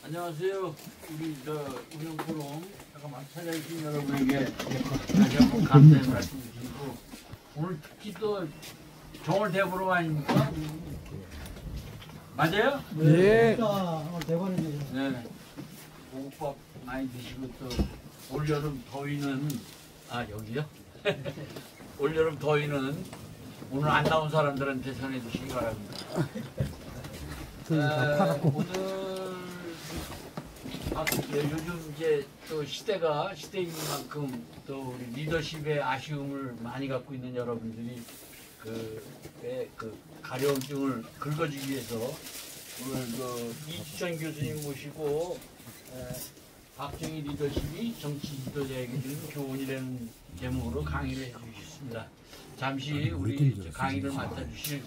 안녕하세요. 우리 운영포럼 잠깐만 찾아주신 여러분에게 다시 한번 감사의 말씀드리고, 오늘 특히 또 정월 대보름 아닙니까? 맞아요? 네. 네. 오곡밥 많이 드시고 또 올여름 더위는 여기요? 올여름 더위는 오늘 안 나온 사람들한테 전해주시기 바랍니다. 오늘 요즘 이제 또 시대인 만큼 또 우리 리더십의 아쉬움을 많이 갖고 있는 여러분들이 그 가려움증을 긁어주기 위해서 오늘 이주천 교수님 모시고 박정희 리더십이 정치 지도자에게 주는 교훈이라는 제목으로 강의를 해주셨습니다. 잠시 우리 강의를 맡아주실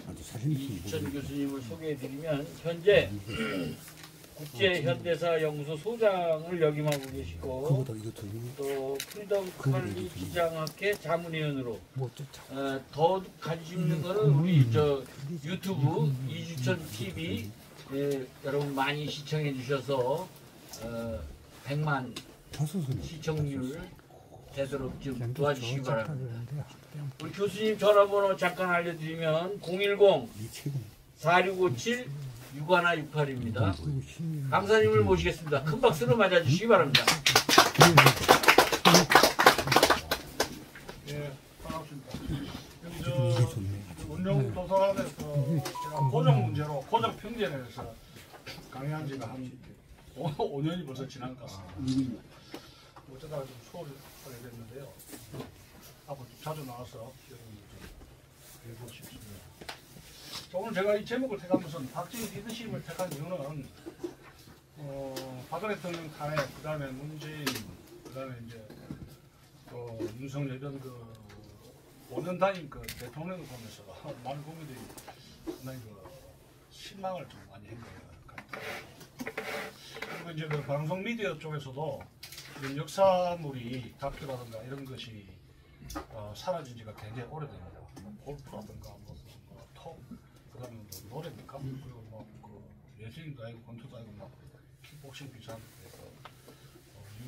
이주천 교수님을 소개해드리면 현재 국제현대사연구소 소장을 역임하고 계시고 또 프리덤 칼리 기장학회 자문위원으로 더 가지고 있는 거는 우리 유튜브 이주천 TV 여러분 많이 시청해 주셔서 100만 시청률 되도록 좀 도와주시기 바랍니다. 우리 교수님 전화번호 잠깐 알려드리면 010-4657-6168입니다. 강사님을 모시겠습니다. 큰 박수로 맞아주시기 바랍니다. 예, 반갑습니다. 운영도서관에서 고정 문제로 고정 평전에서 강의한 지가 한 5년이 벌써 지난 것 같습니다. 어쩌다가 좀 수업을 하게 됐는데요. 앞으로 좀 자주 나와서 여러분들 좀 배우고 싶습니다. 오늘 제가 이 제목을 택하면서 박정희 리더십을 택한 이유는 박근혜 대통령 탄핵, 그 다음에 문재인, 그 다음에 이제 또 윤석열 이런 5년 단임 대통령을 보면서 많은 국민들이 상당히 실망을 좀 많이 한 것 같아요. 그리고 이제 방송 미디어 쪽에서도 이런 역사물이 다큐라든가 이런 것이 사라진 지가 굉장히 오래됩니다. 골프라든가 톡, 그 다음에 노래입니까? 그리고 예술인도 아니고 권투도 아니고 킥복싱 비슷한 데서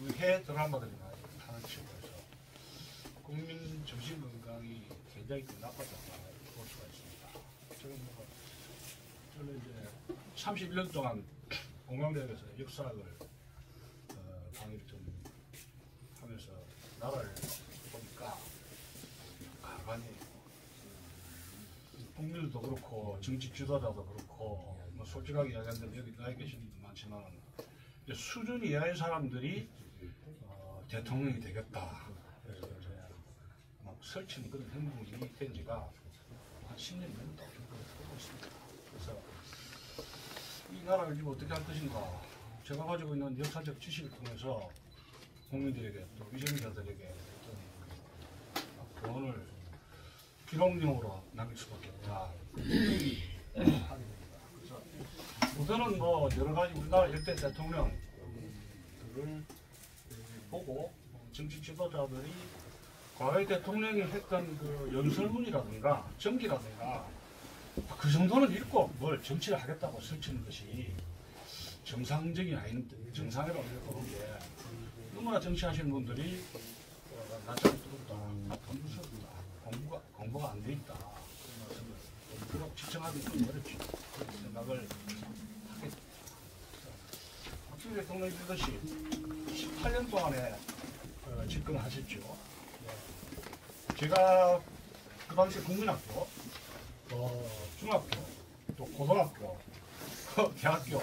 유해 드라마들이 많이 하는 치고해서 국민 정신 건강이 굉장히 나빠졌다 볼 수가 있습니다. 저는 이제 31년 동안 공명대학에서 역사학을 강의를 좀 하면서 나라를 보니까 가만히 국민들도 그렇고 정치 지도자도 그렇고 솔직하게 이야기하는데 여기 나와 계신 분도 많지만 수준 이하의 사람들이 대통령이 되겠다. 그래서 막 설치는 그런 행동이 된 지가 한 10년 정도 되고 있습니다. 그래서 이 나라를 지금 어떻게 할 것인가, 제가 가지고 있는 역사적 지식을 통해서 국민들에게 또 위정자들에게 교훈을 기록용으로 남길 수밖에 없다. 그래서 우선은 여러 가지 우리나라 역대 대통령들을 보고 정치 지도자들이 과거의 대통령이 했던 연설문이라든가 정기라든가 그 정도는 읽고 뭘 정치를 하겠다고 설치는 것이 정상적이 아닌 정상이라고 보는 게, 너무나 정치하시는 분들이 나처럼 뚜렷다, 무섭다, 공부가 안 돼 있다, 그런 말씀을 그렇게 지청하기 좀 어렵죠. 그런 생각을 하게 됩니다. 박정희 대통령 이것이 18년 동안에 집권하셨죠. 제가 그 당시 국민학교, 중학교, 또 고등학교, 대학교,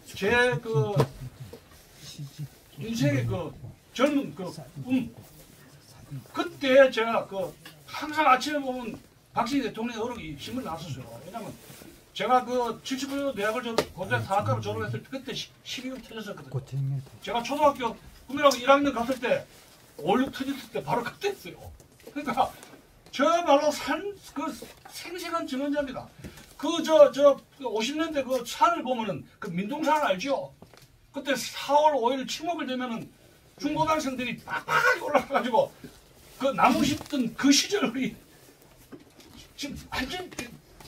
제 인생의 젊은 그때 제가 항상 아침에 보면 박정희 대통령의 어록이 신문 나왔었어요. 왜냐면 제가 79년 대학을 고등학교 사학과로 졸업했을 때 그때 12월 터졌었거든요. 제가 초등학교 국민학교 1학년 갔을 때 5.16 터졌을 때 바로 그때 했어요. 그러니까 저야말로 생생한 증언자입니다. 50년대 산을 보면은 민둥산 알죠? 그때 4월 5일 침묵을 되면은 중고등학생들이 빡빡하게 올라가가지고 나무 심던 그 시절이 지금 완전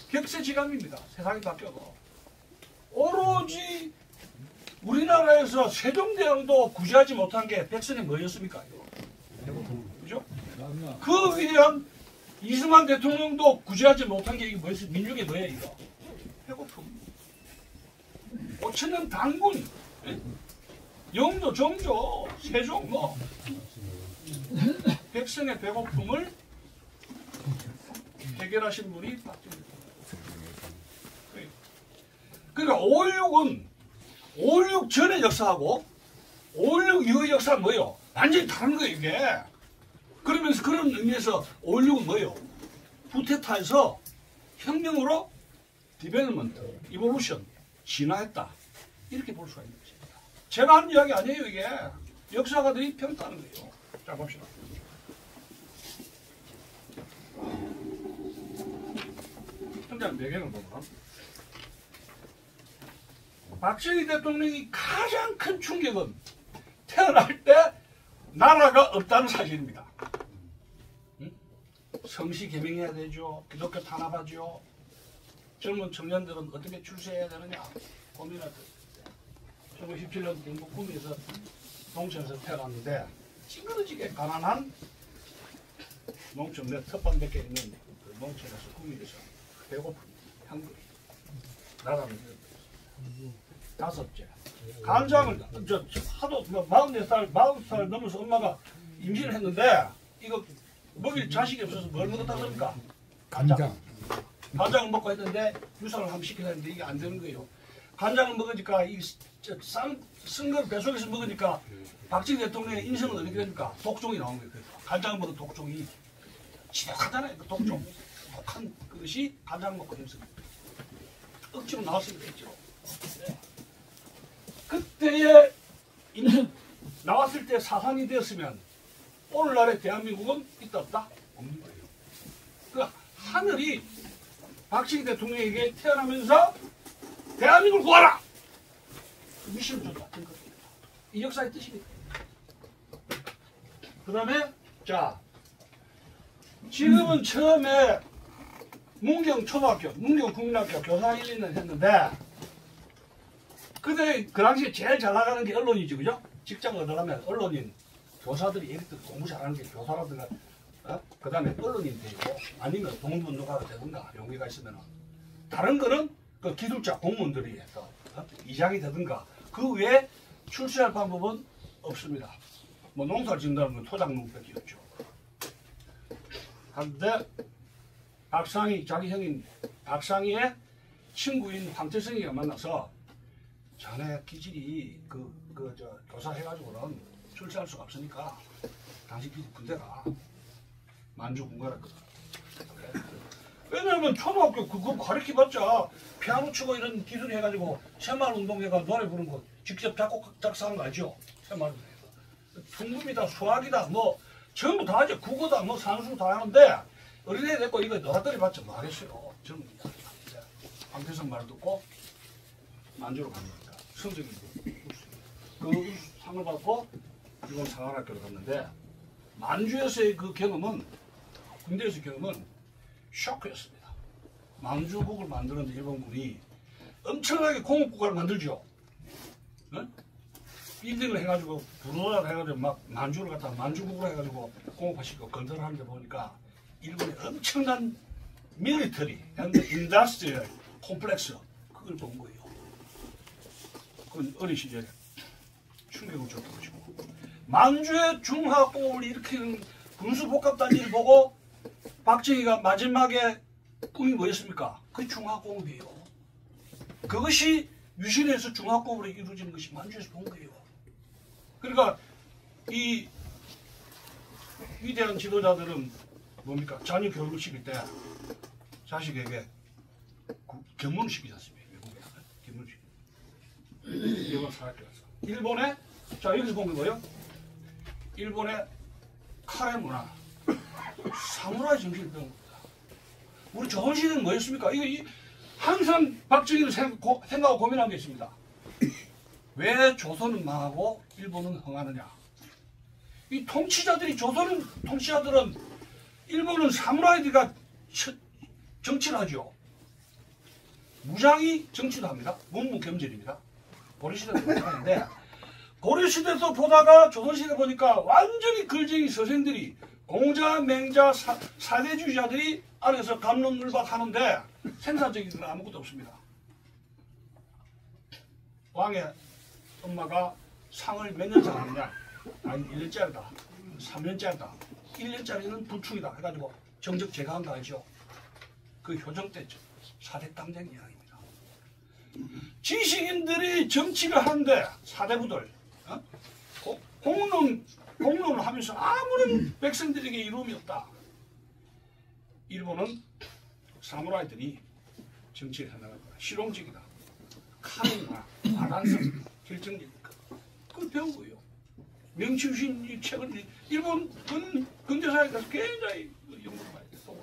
격세지감입니다. 세상이 바뀌어도. 오로지 우리나라에서 세종대왕도 구제하지 못한 게 백선이 뭐였습니까? 그죠? 그 위대한 이승만 대통령도 구제하지 못한 게 이게 뭐였어요? 민족의 뭐예요, 이거? 배고픔. 5천년 당군, 영조, 정조, 세종 뭐 백성의 배고픔을 해결하신 분이 박정희 대통령. 그러니까 5.16은 5.16 전의 역사하고 5.16 이후의 역사는 뭐예요? 완전히 다른 거예요, 이게. 그러면서 그런 의미에서 5.16은 뭐예요? 쿠데타에서 혁명으로 디벨롭먼트, 이볼루션, 진화했다. 이렇게 볼 수가 있는 것입니다. 제가 하는 이야기 아니에요, 이게. 역사가들이 평가하는 거예요. 자, 봅시다. 현장 배경을 보면 박정희 대통령이 가장 큰 충격은 태어날 때 나라가 없다는 사실입니다. 성시 개명해야 되죠. 기독교 탄압하죠. 젊은 청년들은 어떻게 출세해야 되느냐 고민하던 1917년 경북구미에서 농촌에서 태어났는데 찌그러지게 가난한 농촌 내 텃밭 몇 개 있는 그 농촌에서 구미에서 배고픈 한글 나라는 다섯째 간장을 하도 44살 40살 넘어서 엄마가 임신을 했는데 이거 먹일 자식이 없어서 뭘 먹었다 그럽니까? 간장. 간장을 먹고 했는데 유산을 한번 시켜야 하는데 이게 안 되는 거예요. 간장을 먹으니까 쓴걸 뱃속에서 먹으니까 박정희 대통령의 인생은 어떻게 됩니까? 독종이 나온 거예요. 간장을 먹은 독종이 지독하잖아요. 그 독종. 독한 그것이 간장 먹고 해서 억지로 나왔습니다. 억지로. 그때에 나왔을 때 사상이 되었으면 오늘날의 대한민국은 있다 없다? 없는 거예요. 그 하늘이 박정희 대통령에게 태어나면서 대한민국을 구하라! 미션을 줬다. 이 역사의 뜻입니다. 그 다음에 자 지금은 처음에 문경초등학교, 문경국민학교 교사 1, 2년 했는데 그때 그 당시에 제일 잘 나가는 게 언론이지, 그죠? 직장 얻으려면 언론인, 교사들이 예를 들어 공부 잘하는 게 교사라든가, 그 다음에 언론인 되고, 아니면 동문누가가 되든가, 용기가 있으면. 다른 거는 그 기술자, 공무원들이 해서, 이장이 되든가, 그 외에 출세할 방법은 없습니다. 뭐 농사를 짓는다는 건 토작농밖에 없죠. 그런데 박상희, 자기 형인 박상희의 친구인 황태성이가 만나서 자네 기질이 교사 해가지고는 출세할 수가 없으니까 당신 군대가 만주 군가랬거든. 왜냐면 초등학교 그거 가르쳐봤자 피아노 치고 이런 기술 해가지고 새마을 운동회가 노래 부르는 거 직접 작곡 작사한 거 알죠? 새마을 운동회가 풍금이다 수학이다 뭐 전부 다 하죠. 국어다 뭐 산수 다 하는데 어린애 됐고 이거 너희들이 봤자 뭐 하겠어요. 젊은 황태성 말 듣고 만주로 간 겁니다. 성적이 그 상을 받고 일본 상하학교를 갔는데 만주에서의 그 경험은 군대에서의 경험은 쇼크였습니다. 만주국을 만드는데 일본군이 엄청나게 공업국가를 만들죠. 네? 빌딩을 해가지고 부도를 해가지고 막 만주를 갖다가 만주국으로 해가지고 공업화시키고 건설을 하는데 보니까 일본의 엄청난 밀리터리, 인더스트리얼 콤플렉스 그걸 본 거예요. 그건 어린 시절에 충격을 줬던 것이고 만주의 중화공업을 일으키는 군수복합단지를 보고 박정희가 마지막에 꿈이 뭐였습니까? 그 중화공업이에요. 그것이 유신에서 중화공업으로 이루어지는 것이 만주에서 본 거예요. 그러니까 이 위대한 지도자들은 뭡니까? 자녀 교육을 시킬 때 자식에게 견문을 시키지 않습니까? 외국에 견문을 시키죠. 일본 사학교에서 일본에 자 여기서 본 게 뭐예요? 일본의 카레 문화 사무라이 정신을 배운 겁니다. 우리 조선시대는 뭐였습니까? 이거 항상 박정희는 생각하고 고민한 게 있습니다. 왜 조선은 망하고 일본은 흥하느냐? 이 통치자들이 통치자들은 일본은 사무라이들과 정치를 하죠. 무장이 정치도 합니다. 문무겸절입니다. 고려시대도 마찬가지인데 고려시대도 보다가 조선시대 보니까 완전히 글쟁이 서생들이 공자, 맹자, 사대주의자들이 안에서 갑론을박하는데 생산적인 건 아무것도 없습니다. 왕의 엄마가 상을 몇 년상 하느냐? 아니 1년짜리다, 3년짜리다, 1년짜리는 불충이다 해가지고 정적 제거한 거 알죠? 그 효정 때 사대 당장 이야기입니다. 지식인들이 정치를 하는데 사대부들 공론을 하면서 아무런 백성들에게 이로움이 없다. 일본은 사무라이들이 정치를 해나갈 거야. 실용적이다. 카르마, 바란성, 결정적이니까. 그걸 배운 거예요. 명치우신 이 책을 일본 근대사에 가서 굉장히 연구를 많이 했어.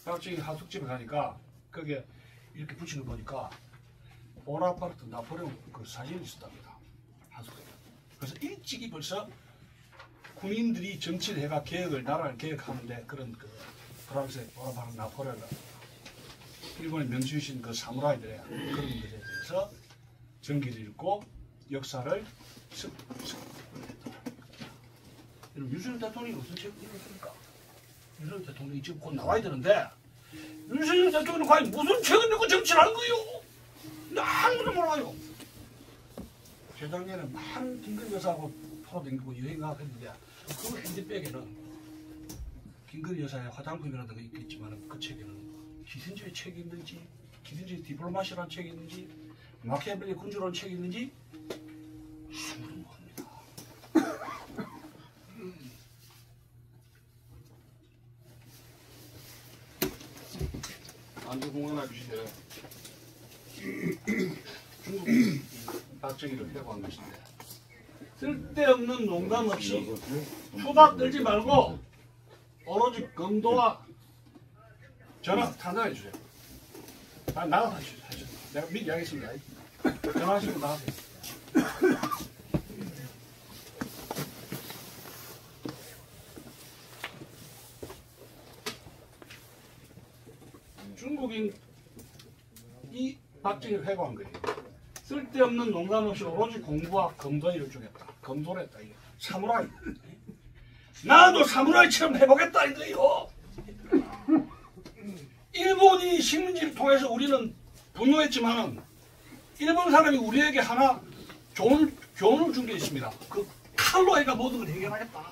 갑자기 하숙집에 가니까 거기에 이렇게 붙이는 거 보니까 보나파르트 나폴레옹 그 사진이 있었답니다. 하숙집에. 그래서 일찍이 벌써 군인들이 정치를 해가 나라를 개혁하는데 그런 그 프랑스의 보나파르트 나폴레옹 일본의 명치우신 그 사무라이들의 그런 것에 대해서 전기를 읽고 역사를 여러분 윤석열 대통령이 무슨 책을 읽었습니까? 윤석열 대통령이 지금 곧 나와야 되는데 윤석열 대통령은 과연 무슨 책을 읽고 정치를 하는 거예요? 아무도 몰라요. 재작년에 많은 김건희 여사하고 돌아다니고 여행 가고 했는데 그 핸드백에는 김건희 여사의 화장품이라든가 있겠지만 그 책에는 기생주의 책이 있는지 기생주의 디플로마시라는 책이 있는지 마키아벨리 군주라는 책이 있는지 아무도 모릅니다. 안주 공연해 주시세요. 중국 박정희를 회고한 것인데 쓸데없는 농담 없이 수다 떨지 말고 오로지 검도와 전화 탄다해 주세요. 나가서 하시죠. 내가 미리 하겠습니다. 전화하시고 나가세요. 중국인 이 박정희를 회고한 거예요. 쓸데없는 농담 없이 오로지 공부와 검도에 열중했다. 검도를 했다. 이게 사무라이. 나도 사무라이처럼 해보겠다 이거예요. 일본이 식민지를 통해서 우리는 분노했지만은 일본 사람이 우리에게 하나 좋은 교훈을 준 게 있습니다. 그 칼로 해가 모든 걸 해결하겠다.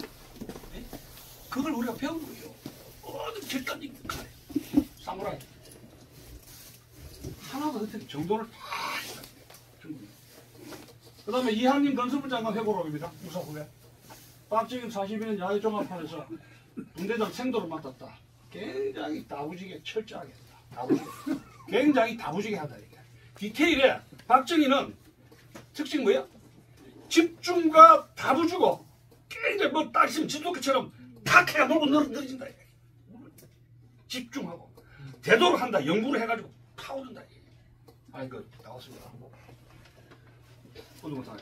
그걸 우리가 배운 거예요. 모든 결단적인 칼. 사무라이. 하나도 어떻게 정도를 다 했다. 그 다음에 이한림 건설부 장관 회고록 입니다. 무사 후에. 박정희 42년 야외종합판에서 분대장 생도를 맡았다. 굉장히 다부지게 철저하게 했다. 다부지게. 굉장히 다부지게 하다. 이게. 디테일에 박정희는 특징 뭐야? 집중과 다부주고 굉장히 뭐 딱 있으면 지도교처럼 탁 해가 놀고 늘어진다. 집중하고 되도록 한다. 연구를 해가지고 타오른다. 아 이거 나왔습니다. 어느 거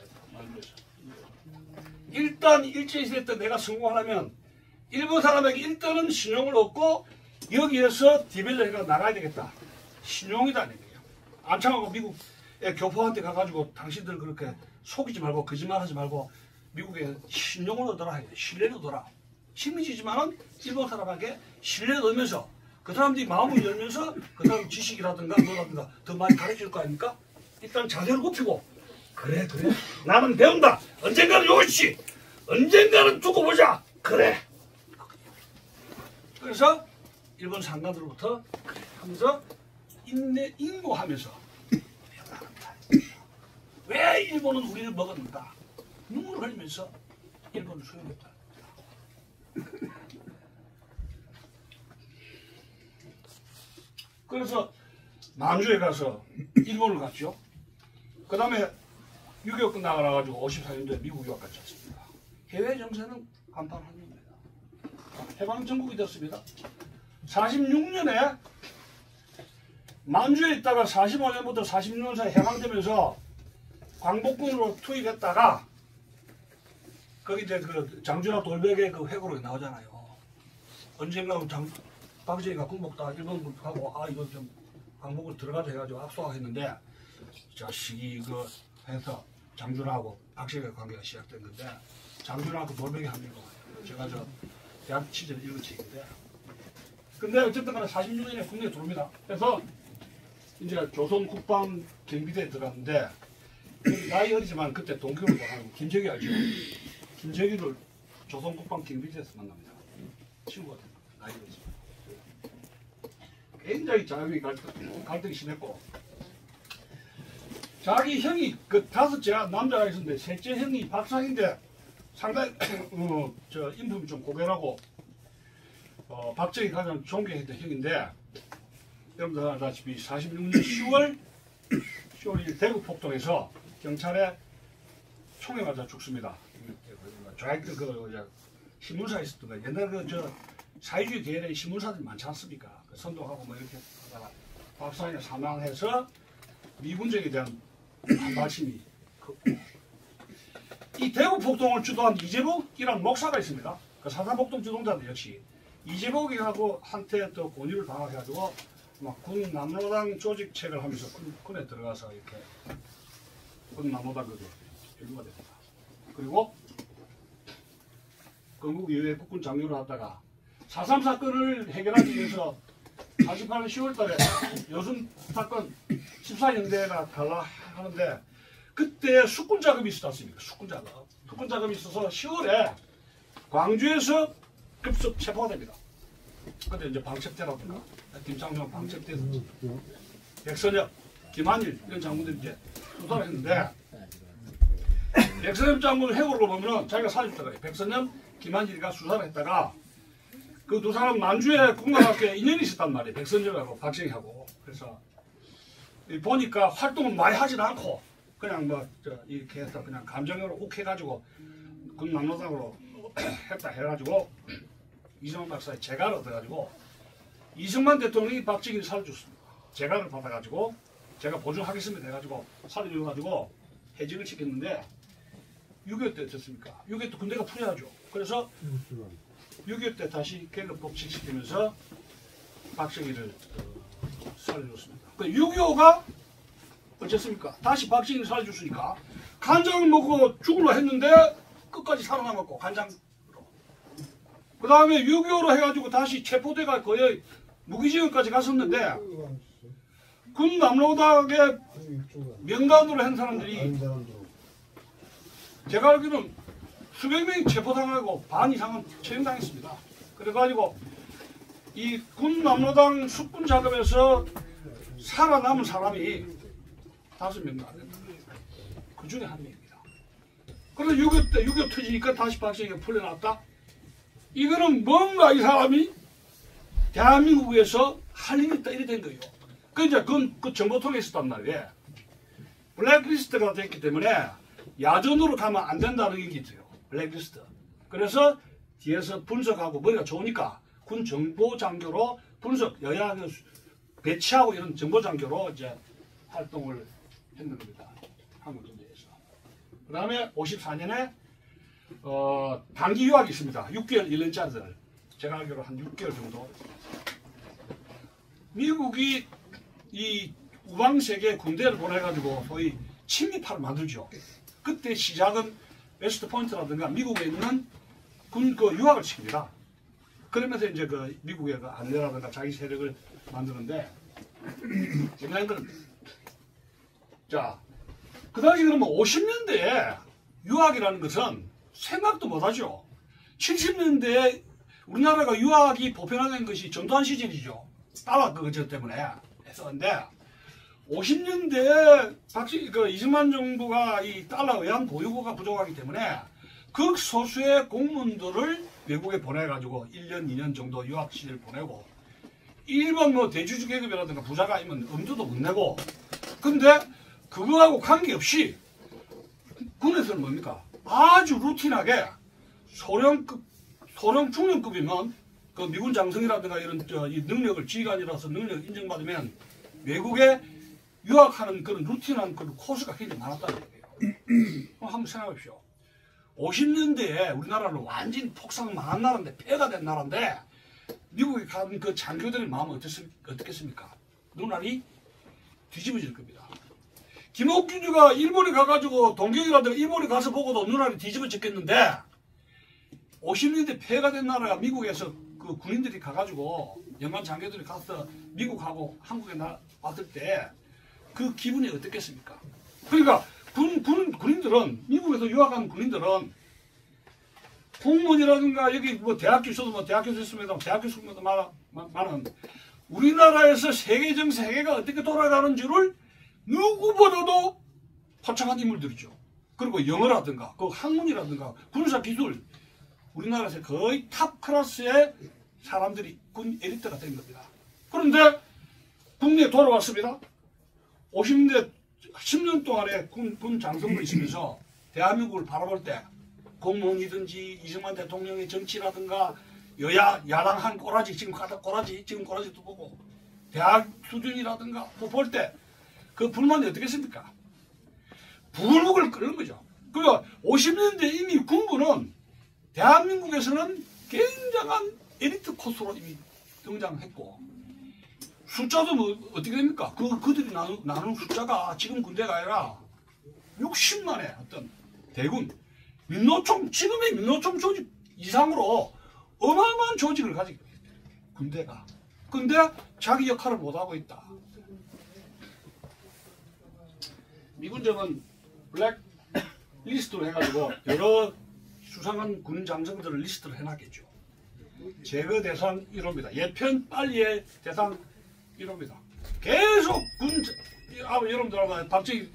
일단 일제시대 때 내가 성공하려면 일본 사람에게 일단은 신용을 얻고 여기에서 디벨로가 나가야 되겠다. 신용이다. 안창하고 미국의 교포한테 가가지고 당신들 그렇게 속이지 말고 거짓말하지 말고 미국에 신용을 얻어라 해야 돼. 신뢰를 얻어라. 식민지지만은 일본 사람에게 신뢰를 얻으면서 그 사람들이 마음을 열면서 그 사람 지식이라든가 뭐라든가 더 많이 가르칠 거 아닙니까? 일단 자세를 높이고 그래 나는 배운다. 언젠가는 요시 언젠가는 두고 보자. 그래. 그래서 일본 상관들로부터 그래 하면서 인고하면서 왜 일본은 우리를 먹었는가? 눈물을 흘리면서 일본을 수용했다. 그래서 만주에 가서 일본을 갔죠. 그 다음에 6.25 끝나가지고 54년도에 미국 유학 갔지 않습니까? 해외 정세는 간판합니다. 해방정국이 됐습니다. 46년에 만주에 있다가 45년부터 46년 사이 해방되면서 광복군으로 투입했다가 거기 이제 그 장준하 돌백의 그 회고록이 나오잖아요. 언젠가 박정희가 군복다 일본군하고 이거 좀 항복을 들어가자 해가지고 압수했는데 자식이 이거 해서 장준하고 박정희의 관계가 시작된 건데 장준하고 돌멩이 합니까? 제가 대학 취재를 읽은 책인데 근데 어쨌든 간에 46년에 국내에 들어옵니다. 그래서 이제 조선 국방 경비대에 들어갔는데 나이 어리지만 그때 동교를 하고 김정희 알죠? 김정희를 조선 국방 경비대에서 만납니다. 친구가 됩니다. 나이 어리지만 굉장히 자격이 갈등이 심했고 자기 형이 그 다섯째 남자가 있었는데 셋째 형이 박사인데 상당히 인품이 좀 고결하고 박정희 가장 존경했던 형인데 여러분들 알다시피 46년 10월 1일 대구 폭동에서 경찰에 총에 맞아 죽습니다. 좌익들 신문사에 있었던 거예요. 옛날 사회주의 계열의 신문사들이 많지 않습니까? 선동하고 뭐 이렇게 하다가 박사님이 사망해서 미군정에 대한 반발심이 컸고 이 대구 폭동을 주도한 이재복이라는 목사가 있습니다. 그 사사복동 주동자들 역시 이재복이하고 한테 또 권유를 당해가지고 막 군 남로당 조직책을 하면서 군에 들어가서 이렇게 군 남로당 연구가 됩니다. 그리고 건국 이후에 국군 장교를 하다가 4.3 사건을 해결하기 위해서 48년 10월달에 여순 사건 14연대가 갈라 하는데 그때 숙군 작업이 있었지 않습니까? 숙군 작업이 있어서 10월에 광주에서 급습 체포가 됩니다. 그때 이제 방첩대라든가 김창룡 방첩대에서 백선엽, 김한일 이런 장군들이 이제 수사를 했는데 백선엽 장군 회고를 보면은 자기가 살렸다가 백선엽, 김한일이가 수사를 했다가 그 두 사람 만주에 국가학교에 인연이 있었단 말이에요. 백선엽하고 박정희하고. 그래서 보니까 활동은 많이 하진 않고 그냥 이렇게 해서 그냥 감정으로 욱해가지고 군 남로당으로 했다 해가지고 이승만 박사의 재가를 얻어가지고 이승만 대통령이 박정희를 살려줬습니다. 재가를 받아가지고 제가 보증하겠습니다 해가지고 살려줘가지고 해직을 시켰는데 6.25 때 됐습니까? 6.25 때 군대가 풀려야죠. 그래서 6.25 때 다시 계급 복직시키면서 박정희를 살려줬습니다. 6.25가 어쨌습니까? 다시 박정희를 살려줬으니까 간장을 먹고 죽으려 했는데 끝까지 살아남았고 간장 그 다음에 6.25로 해가지고 다시 체포대가 거의 무기징역까지 갔었는데 군 남로당의 명단으로 한 사람들이 제가 알기로는 수백 명이 체포당하고 반 이상은 처형당했습니다. 그래가지고 이 군 남로당 숙군 작업에서 살아남은 사람이 5명도 안 됩니다. 그 중에 한 명입니다. 그래서 6.25 때 6.25 터지니까 다시 박정희가 풀려났다. 이거는 뭔가 이 사람이 대한민국에서 할 일이 있다 이래 된 거예요. 그 이제 그 정보통에 있었단 말이에요. 블랙리스트가 됐기 때문에 야전으로 가면 안 된다는 얘기 있어요. 블랙리스트. 그래서 뒤에서 분석하고 머리가 좋으니까 군 정보장교로 분석 여야를 배치하고 이런 정보장교로 이제 활동을 했는 겁니다. 한국 전쟁에서. 그 다음에 54년에 단기 유학이 있습니다. 6개월 1년짜리들. 제가 알기로 한 6개월 정도. 미국이 이 우방세계 군대를 보내가지고 소위 침입파를 만들죠. 그때 시작은 웨스트 포인트라든가 미국에 있는 군 유학을 시킵니다. 그러면서 이제 미국의 안내라든가 자기 세력을 만드는데 중요한 건 자, 그 당시 그러면 50년대에 유학이라는 것은 생각도 못하죠. 70년대에 우리나라가 유학이 보편화된 것이 전두환 시절이죠. 달러 그것 때문에 했었는데 50년대에 이승만 정부가 이 달러 외환 보유고가 부족하기 때문에 극소수의 공무원들을 외국에 보내가지고 1년, 2년 정도 유학 시절 보내고 일반 대주주 계급이라든가 부자가 아니면 엄두도 못 내고 근데 그거하고 관계없이 군에서는 뭡니까? 아주 루틴하게 소령 중령급이면 그 미군 장성이라든가 이런 이 능력을 지휘관이라서 능력을 인정받으면 외국에 유학하는 그런 루틴한 그런 코스가 굉장히 많았다는 얘기예요. 한번 생각해 보십시오. 50년대에 우리나라는 완전히 폭삭 망한 나라인데 폐가 된 나라인데 미국에 간 그 장교들의 마음은 어떻겠습니까? 눈알이 뒤집어질 겁니다. 김옥준이가 일본에 가가지고 동경이라든가 일본에 가서 보고도 눈알이 뒤집어졌겠는데 50년대 폐해가 된 나라가 미국에서 그 군인들이 가가지고 연간 장교들이 가서 미국하고 한국에 왔을 때 그 기분이 어떻겠습니까? 그러니까 군인들은 미국에서 유학한 군인들은 공무원이라든가 여기 뭐 대학교 있어도 뭐 대학교 있으면 대학교 있으면 말은 우리나라에서 세계 정세계가 어떻게 돌아가는지를 누구보다도 포착한 인물들이죠. 그리고 영어라든가 그 학문이라든가 군사 기술 우리나라에서 거의 탑 클래스의 사람들이 군 엘리트가 된 겁니다. 그런데 국내에 돌아왔습니다. 50년대 10년 동안에 군 장성으로 있으면서 대한민국을 바라볼 때 공무원이든지 이승만 대통령의 정치라든가 여야 야당한 꼬라지 지금 꼬라지도 보고 대학 수준이라든가 볼 때 그 불만이 어떻겠습니까? 불국을 끄는 거죠. 그리고 50년대 이미 군부는 대한민국에서는 굉장한 에리트 코스로 이미 등장했고 숫자도 뭐 어떻게 됩니까? 그들이 나누는 숫자가 지금 군대가 아니라 60만의 어떤 대군 민노총 지금의 민노총 조직 이상으로 어마어마한 조직을 가지고 군대가 근데 자기 역할을 못하고 있다. 미군정은 블랙 리스트로 해가지고 여러 수상한 군 장성들을 리스트를 해놨겠죠. 제거 대상 1호입니다. 예편 빨리의 대상 1호입니다. 계속 여러분들하고 박정희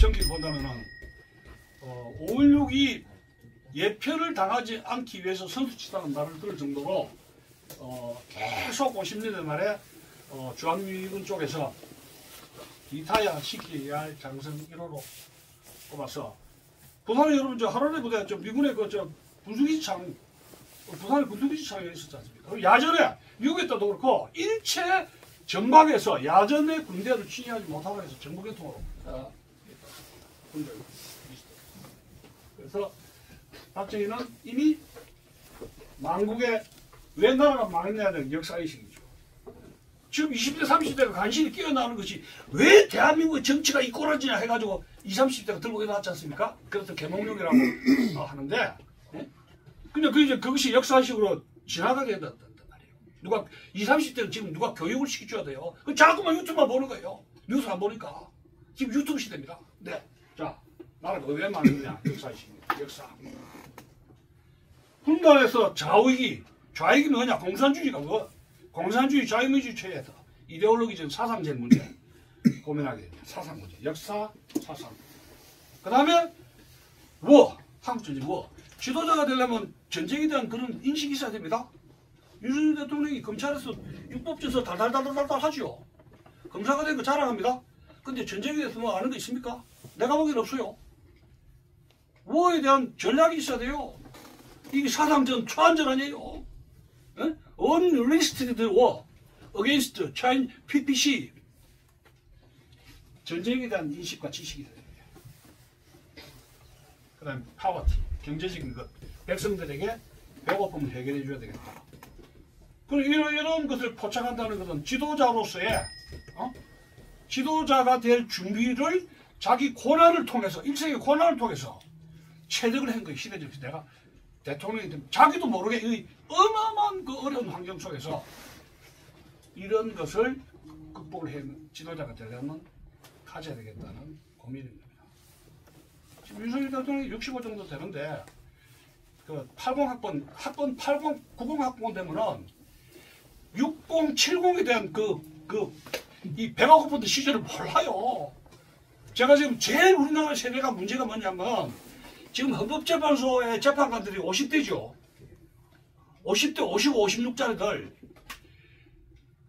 정기를 본다면은 5.16이 예편을 당하지 않기 위해서 선수치다는 말을 들을 정도로 계속 50년대 말에 주한미군 쪽에서 리타이어 시켜야 할 장성 1호로 꼽아서 부산에 여러분 저 하루네 부대 저 미군의 그 분수기지창 부산에 분수기지창이 있었지 않습니까? 그리고 야전에 미국에도 그렇고 일체 전방에서 야전의 군대를 취하지 못하고 해서 정부계통으로 군대를 그래서 박정희는 이미 만국의 왜 나라가 망했냐는 역사의식이죠. 지금 20대 30대가 간신히 끼어나는 것이 왜 대한민국의 정치가 이 꼬라지냐 해가지고 20, 30대가 들고 일어났지 않습니까? 그래서 개몽룡이라고 하는데 근데 이제 그것이 역사식으로 지나가게 된단 말이에요. 누가 20, 30대는 지금 누가 교육을 시켜줘야 돼요. 자꾸만 유튜브만 보는 거예요. 뉴스 안 보니까. 지금 유튜브 시대입니다. 네. 자, 나라가 왜 망했냐 역사식입니다. 역사. 분단에서 좌익이 뭐냐? 공산주의가 뭐? 공산주의 자유민주주의 체에서 이데올로기적 사상적 문제 고민하게 됩니다. 사상 문제, 역사, 사상. 그 다음에 한국전쟁 지도자가 되려면 전쟁에 대한 그런 인식이 있어야 됩니다. 윤석열 대통령이 검찰에서 육법전서 달달달달달 하죠. 검사가 된 거 자랑합니다. 근데 전쟁에 대해서 뭐 아는 거 있습니까? 내가 보기엔 없어요. 에 대한 전략이 있어야 돼요. 이게 사상전 초안전 아니에요. Unlisted war against China PPC 전쟁에 대한 인식과 지식이 돼야 됩니다. 그 다음에 파워티 경제적인 것 백성들에게 배고픔을 해결해 줘야 되겠다. 그리고 이런 것을 포착한다는 것은 지도자로서의 지도자가 될 준비를 자기 고난을 통해서 일생의 고난을 통해서 체득을 한 거예요. 시대적 내가 대통령이 되면 자기도 모르게 이 어마어마한 그 어려운 환경 속에서 이런 것을 극복을 해 지도자가 되려면 가져야 되겠다는 고민입니다. 지금 윤석열 대통령이 65 정도 되는데 그 80학번 80, 90학번 되면은 60, 70에 대한 이 배가 고픈 시절을 몰라요. 제가 지금 제일 우리나라 세대가 문제가 뭐냐면 지금 헌법재판소의 재판관들이 50대죠. 50대, 55, 56짜리들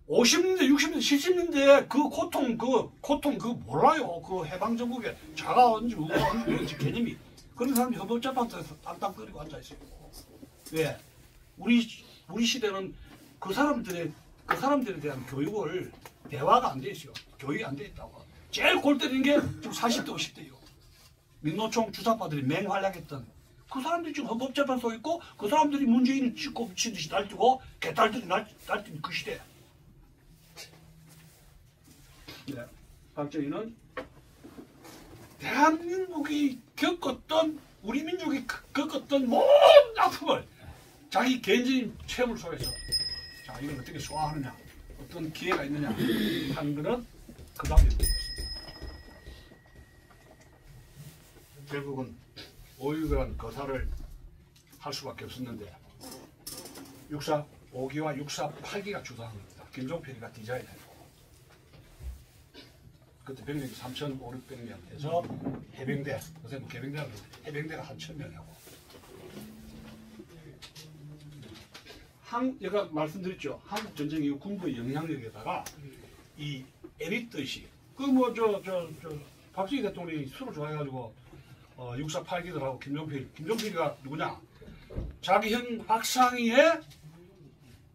50년대, 60년대, 70년대 그 고통 몰라요. 그 해방정국의 자가원주, 우가원주 개념이. 그런 사람이 헌법재판소에서 땅땅거리고 앉아있어요. 왜? 우리 시대는 그 사람들에 대한 교육을 대화가 안 돼 있어요. 교육이 안 돼 있다고. 제일 골 때리는 게 지금 40대, 50대예요. 민노총 주사파들이 맹활약했던 그 사람들이 지금 헌법재판소에 있고 그 사람들이 문재인을 찍고 미친듯이 날뛰고 개딸들이 날뛰는 그 시대. 네. 박정희는 대한민국이 겪었던 우리 민족이 겪었던 모든 아픔을 자기 개인적인 체험을 속에서 자 이걸 어떻게 소화하느냐 어떤 기회가 있느냐 하는 것은 그 다음에 결국은 5.18 거사를 할 수밖에 없었는데 6.4.5기와 6.4.8기가 주도한 겁니다. 김종필이가 디자인했고 그때 병력이 3,500명 해서 해병대 요새 뭐 개병대가 해병대가 한 1,000명이고 제가 말씀드렸죠. 한국 전쟁 이후 군부의 영향력에다가 이 엘리트의식 그 뭐 박정희 대통령이 술을 좋아해가지고 6.4.8기들하고 김종필이가 누구냐 자기 형 박상희의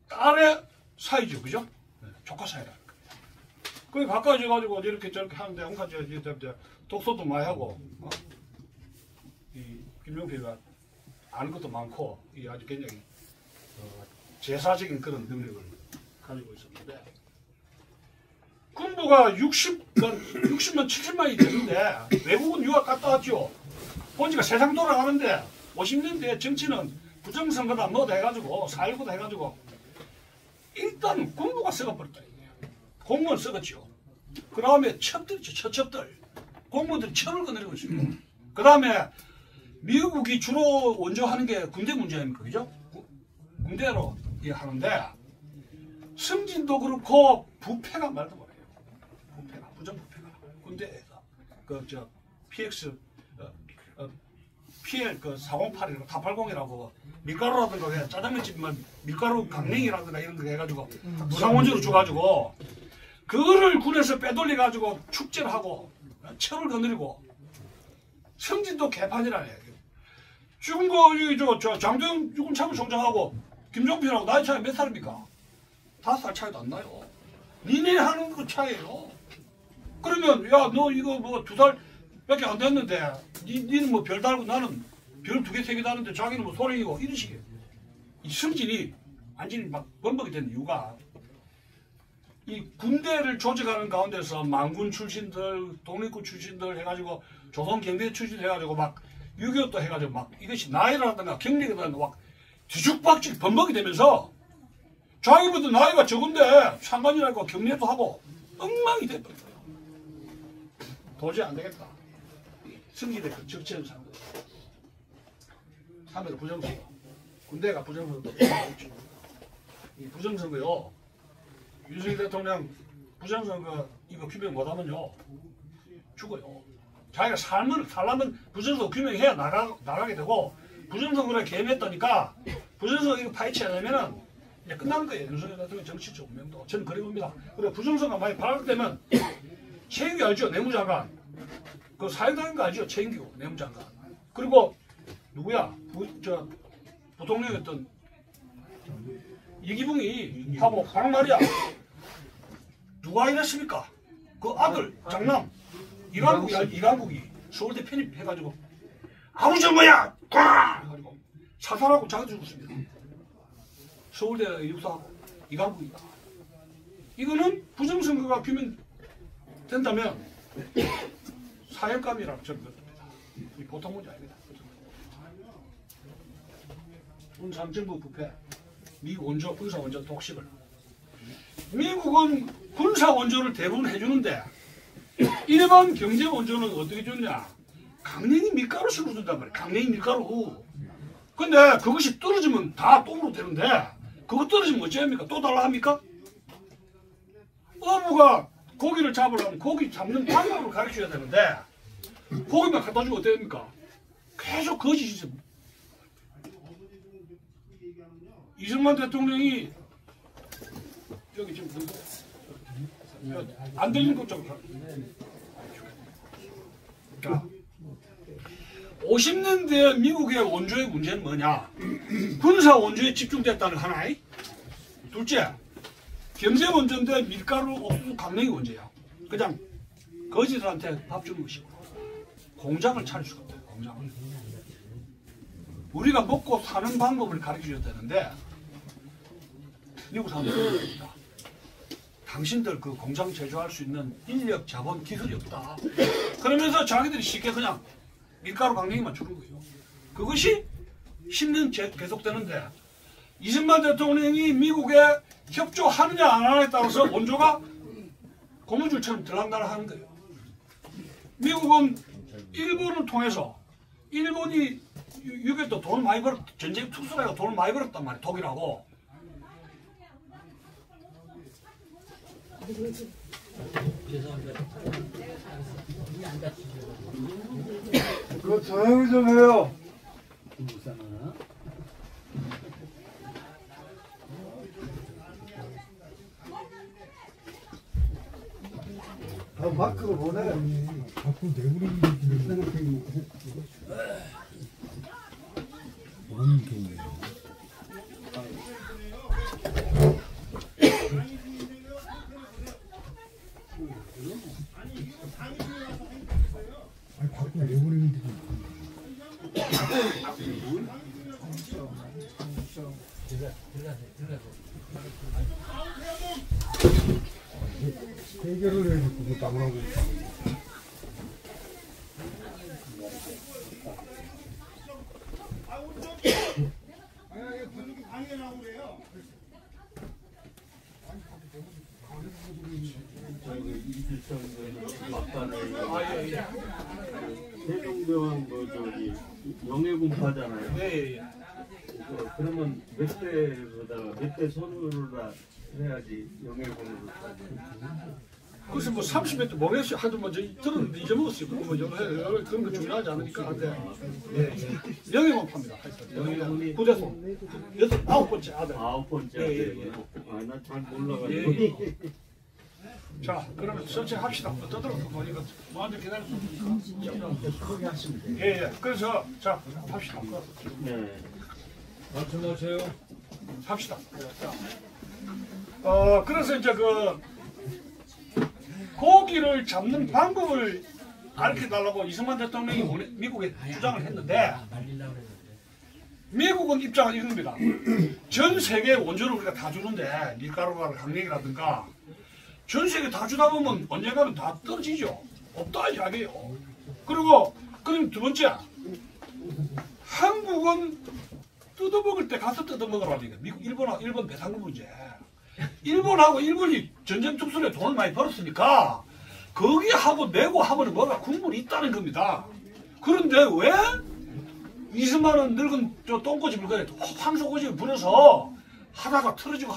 딸의 사이죠, 그죠? 네, 조카 사이라는 겁니다. 그게 가까워져가지고 이렇게 저렇게 하는데 온갖 독서도 많이 하고 이 김종필이가 아는 것도 많고 이 아주 굉장히 제사적인 그런 능력을 가지고 있었는데 군부가 60만 70만이 되는데 외국은 유학 갔다 왔죠. 본지가 세상 돌아가는데 50년대 정치는 부정선거다 뭐다 해가지고 4.19다 해가지고 일단 군부가 썩어버렸다. 공무원 썩었죠. 그 다음에 첩들이죠. 첩들. 공무원들이 첩을 거느리고 있습니다. 그 다음에 미국이 주로 원조하는 게 군대 문제 아닙니까? 그죠? 군대로 하는데 승진도 그렇고 부패가 말도 못해요. 부패가 부정부패가 군대에서 PX PL 408이라고 480이라고 밀가루라든가 그냥 짜장면집만 밀가루 강냉이라든가 이런 거 해가지고 무상원조로 줘가지고 그거를 군에서 빼돌려 가지고 축제를 하고 첩을 거느리고 승진도 개판이라네. 지금 장도영 유군참모총장하고 김종필하고 나이 차이 몇 살입니까? 5살 차이도 안 나요. 니네 하는 거 차이예요. 그러면 야 너 이거 뭐 2살밖에 안 됐는데 니는 뭐 별 달고 나는 별 2개 3개 다는데 자기는 뭐 소령이고 이런 식이에요. 이 승진이 완전히 막 번복이 된 이유가 이 군대를 조직하는 가운데서 망군 출신들, 독립군 출신들 해가지고 조선 경대 출신 해가지고 막 6.25도 해가지고 막 이것이 나이라든가 경력이라든가 막 뒤죽박죽 번복이 되면서 자기보다 나이가 적은데 상관이라고 격려도 하고 엉망이 돼버린 거예요. 도저히 안 되겠다. 승진의 그 적체는 상대. 3회로 부정선거. 군대가 부정선거. 이 부정선거요. 윤석열 대통령 부정선거 이거 규명 못하면요 죽어요. 자기가 살려면 부정선거 규명해야 나가게 되고 부정선거를 개입했다니까 부정선거 이거 파헤쳐내면은 이제 끝나는 거예요. 윤석열 대통령 정치적 운명도. 저는 그래 봅니다. 그리고 부정선거가 많이 발각되면 최인규 알죠? 내무장관. 그 사회당인 거 알죠? 최인규 내무장관. 그리고 누구야? 부통령이었던 이기붕이 하고 하는 말이야. 누가 이랬습니까? 그 아들 장남 이강국이 서울대 편입해가지고 아무 정거야! 꽝! 해가지고 사살하고 자기 죽었습니다. 서울대 입사하고 이강국이다. 이거는 부정선거가 규명된다면 사형감이라고 저는 그럽니다. 보통 문제 아닙니다. 군상정부 부패, 미국 원조, 군사 원조 독식을. 미국은 군사 원조를 대부분 해주는데 일반 경제 원조는 어떻게 주느냐? 강냉이 밀가루식으로 준단 말이에요. 강냉이 밀가루. 근데 그것이 떨어지면 다 똥으로 되는데 그거 떨어지면 어찌합니까? 또 달라 합니까? 어부가 고기를 잡으려면 고기 잡는 방법을 가르쳐야 되는데 고기만 갖다 주면 어떻게 됩니까? 계속 거짓이죠. 이승만 대통령이 여기 지금 안 들린 것 좀. 자, 50년대 미국의 원조의 문제는 뭐냐? 군사 원조에 집중됐다는 하나. 둘째, 경제 원조인데 밀가루, 옥수수, 강냉이 원조야. 그냥 거지들한테 밥 주는 것이고 공장을 차릴 수가 없어요. 공장을. 우리가 먹고 사는 방법을 가르쳐 줘야 되는데 미국 사람들은 당신들 그 공장 제조할 수 있는 인력, 자본, 기술이 없다. 그러면서 자기들이 쉽게 그냥 밀가루 강냉이만 주는 거예요. 그것이 10년 계속되는데 이승만 대통령이 미국에 협조하느냐 안 하느냐에 따라서 원조가 고무줄처럼 들락날락 하는 거예요. 미국은 일본을 통해서 일본이 6.25 돈을 많이 벌었, 전쟁 특수라가 돈을 많이 벌었단 말이에요. 독일하고. 그거 조용히 좀 해요. 마크로 보내. 자꾸 내부를 생각해. 뭔 개이야. 아니 자꾸 내부를 해결을 해야지 그거 따구라고. 세종대왕 뭐 저기 영해공파잖아요. 예. 그러면 몇 대보다가 몇 대 선으로다 해야지 영해공으로. 그래서 뭐 30몇 대 모르겠어요. 하도 뭐 들었는데 잊어먹었어요. 그거 뭐 그런 거 중요하지 않으니까. 예. 영해공파입니다. 영해공이 부대소 9번째 아들. 9번째 예. 나 잘 몰라가지고. 자, 그러면 천천히 합시다. 떠들어서 보니까 뭐한테 기다려서 크게 하시면 돼요. 예. 그래서 자, 합시다. 네. 말씀하세요. 합시다. 자, 그래서 이제 그 고기를 잡는 방법을 가르쳐달라고 이승만 대통령이 미국에 주장을 했는데 미국은 입장은 이겁니다. 전 세계 원조를 우리가 다 주는데 밀가루나 강냉이라든가 전 세계 다 주다 보면 언젠가는 다 떨어지죠. 없다 이야기예요. 그리고 그럼 두 번째, 한국은 뜯어먹을 때 가서 뜯어먹으라니까. 미국, 일본 배상금 문제. 일본이 전쟁 특수에 돈을 많이 벌었으니까 거기하고 내고 하면 뭐가 국물이 있다는 겁니다. 그런데 왜 이승만은 늙은 저 똥꼬집을 그래 황소고집을 부려서 하다가 틀어지고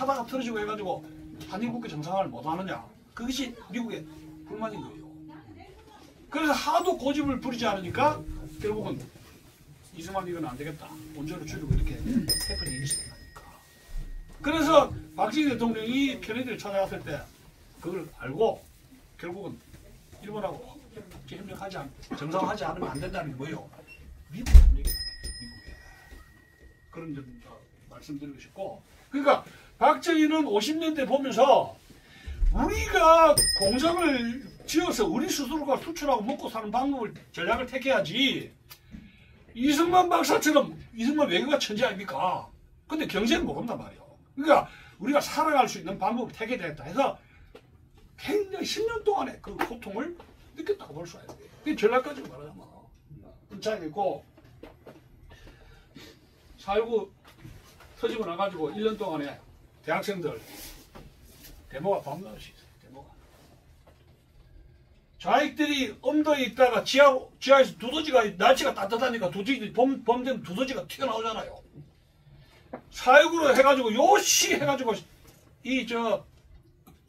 해가지고 한일국교 정상화를 못하느냐. 그것이 미국의 불만인 거예요. 그래서 하도 고집을 부리지 않으니까 결국은 이승만 이건 안 되겠다. 원조를 줄이고 이렇게 해프닝이 있었다니까. 그래서 박정희 대통령이 케네디를 찾아갔을 때 그걸 알고 결국은 일본하고 정상화하지 않으면 안 된다는 게 뭐예요? 미국 협력이다. 미국에. 그런 점 말씀드리고 싶고. 그러니까 박정희는 50년대 보면서 우리가 공장을 지어서 우리 스스로가 수출하고 먹고 사는 방법을 전략을 택해야지. 이승만 박사처럼 이승만 외교가 천재 아닙니까? 근데 경제는 모른단 말이에요. 그러니까 우리가 살아갈 수 있는 방법을 택해야 되겠다 해서 굉장히 10년 동안의 그 고통을 느꼈다고 볼 수가 있어요. 그 전략까지 말하자면 차이 있고 4.19 터지고 나가지고 1년 동안에 대학생들 데모가 밤낮이 있어요. 데모가. 좌익들이 언덕에 있다가 지하에서 두더지가 날씨가 따뜻하니까 두더지들이 봄 되면 두더지가 튀어나오잖아요. 4.19로 해가지고 요시 해가지고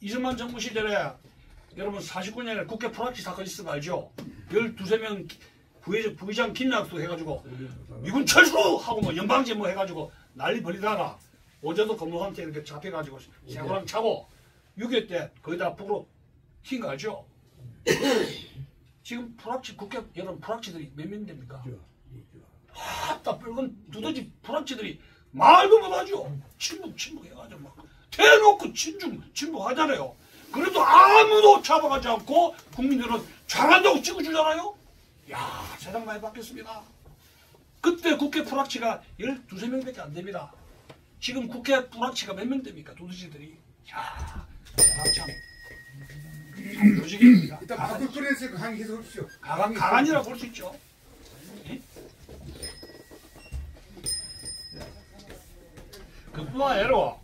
이승만 정부 시절에 여러분 49년에 국회 프락치 사건 있은 거 알죠? 12명 부의장 김낙수 해가지고 미군 철수! 하고 뭐 연방제 뭐 해가지고 난리 벌이다가 오저도 검노한테 이렇게 잡혀가지고 세고랑 차고 6.25 때 거의 다 북으로 튄 거 알죠? 지금 프락치 국회 여러분 프락치들이 몇 명 됩니까? 하다 붉은 두더지 프락치들이 말도 못하죠. 침묵해가지고 막 대놓고 침묵하잖아요. 그래도 아무도 잡아가지 않고 국민들은 잘한다고 찍어주잖아요. 야, 세상 많이 바뀌었습니다. 그때 국회 불합치가 12~13명밖에 안 됩니다. 지금 국회 불합치가 몇 명 됩니까? 도둑질들이. 야, 참 조직입니다. 일단 밥을 끓여서 강의해서 오십시오. 가관이라고 볼 수 있죠. 예? 그뿐만 아니라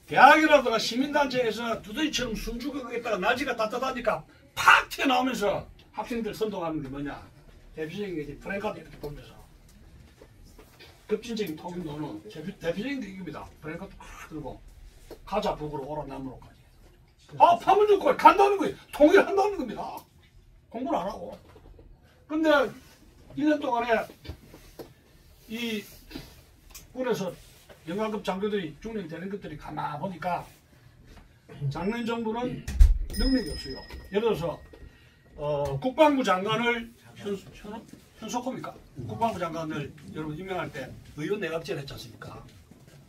대학이라든가 시민단체에서 두더지처럼 숨죽여 가겠다가 날씨가 따뜻하니까 팍 튀어나오면서 학생들 선동하는 게 뭐냐. 대표적인 게 이제 프랭카드 이렇게 보면서 급진적인 통일로는 대표적인 게 이겁니다. 프랭카드 팍 들고 가자 북으로 오라 남으로까지. 아, 파문 듣고 간다는 거예요. 통일한다는 겁니다. 공부를 안 하고. 근데 1년 동안에 이 군에서 영관급 장교들이 중령이 되는 것들이 가만 보니까 작년 정부는 능력이 없어요. 예를 들어서 국방부 장관을 현석호입니까? 국방부 장관을 여러분 임명할 때 의원 내각제를 했지 않습니까?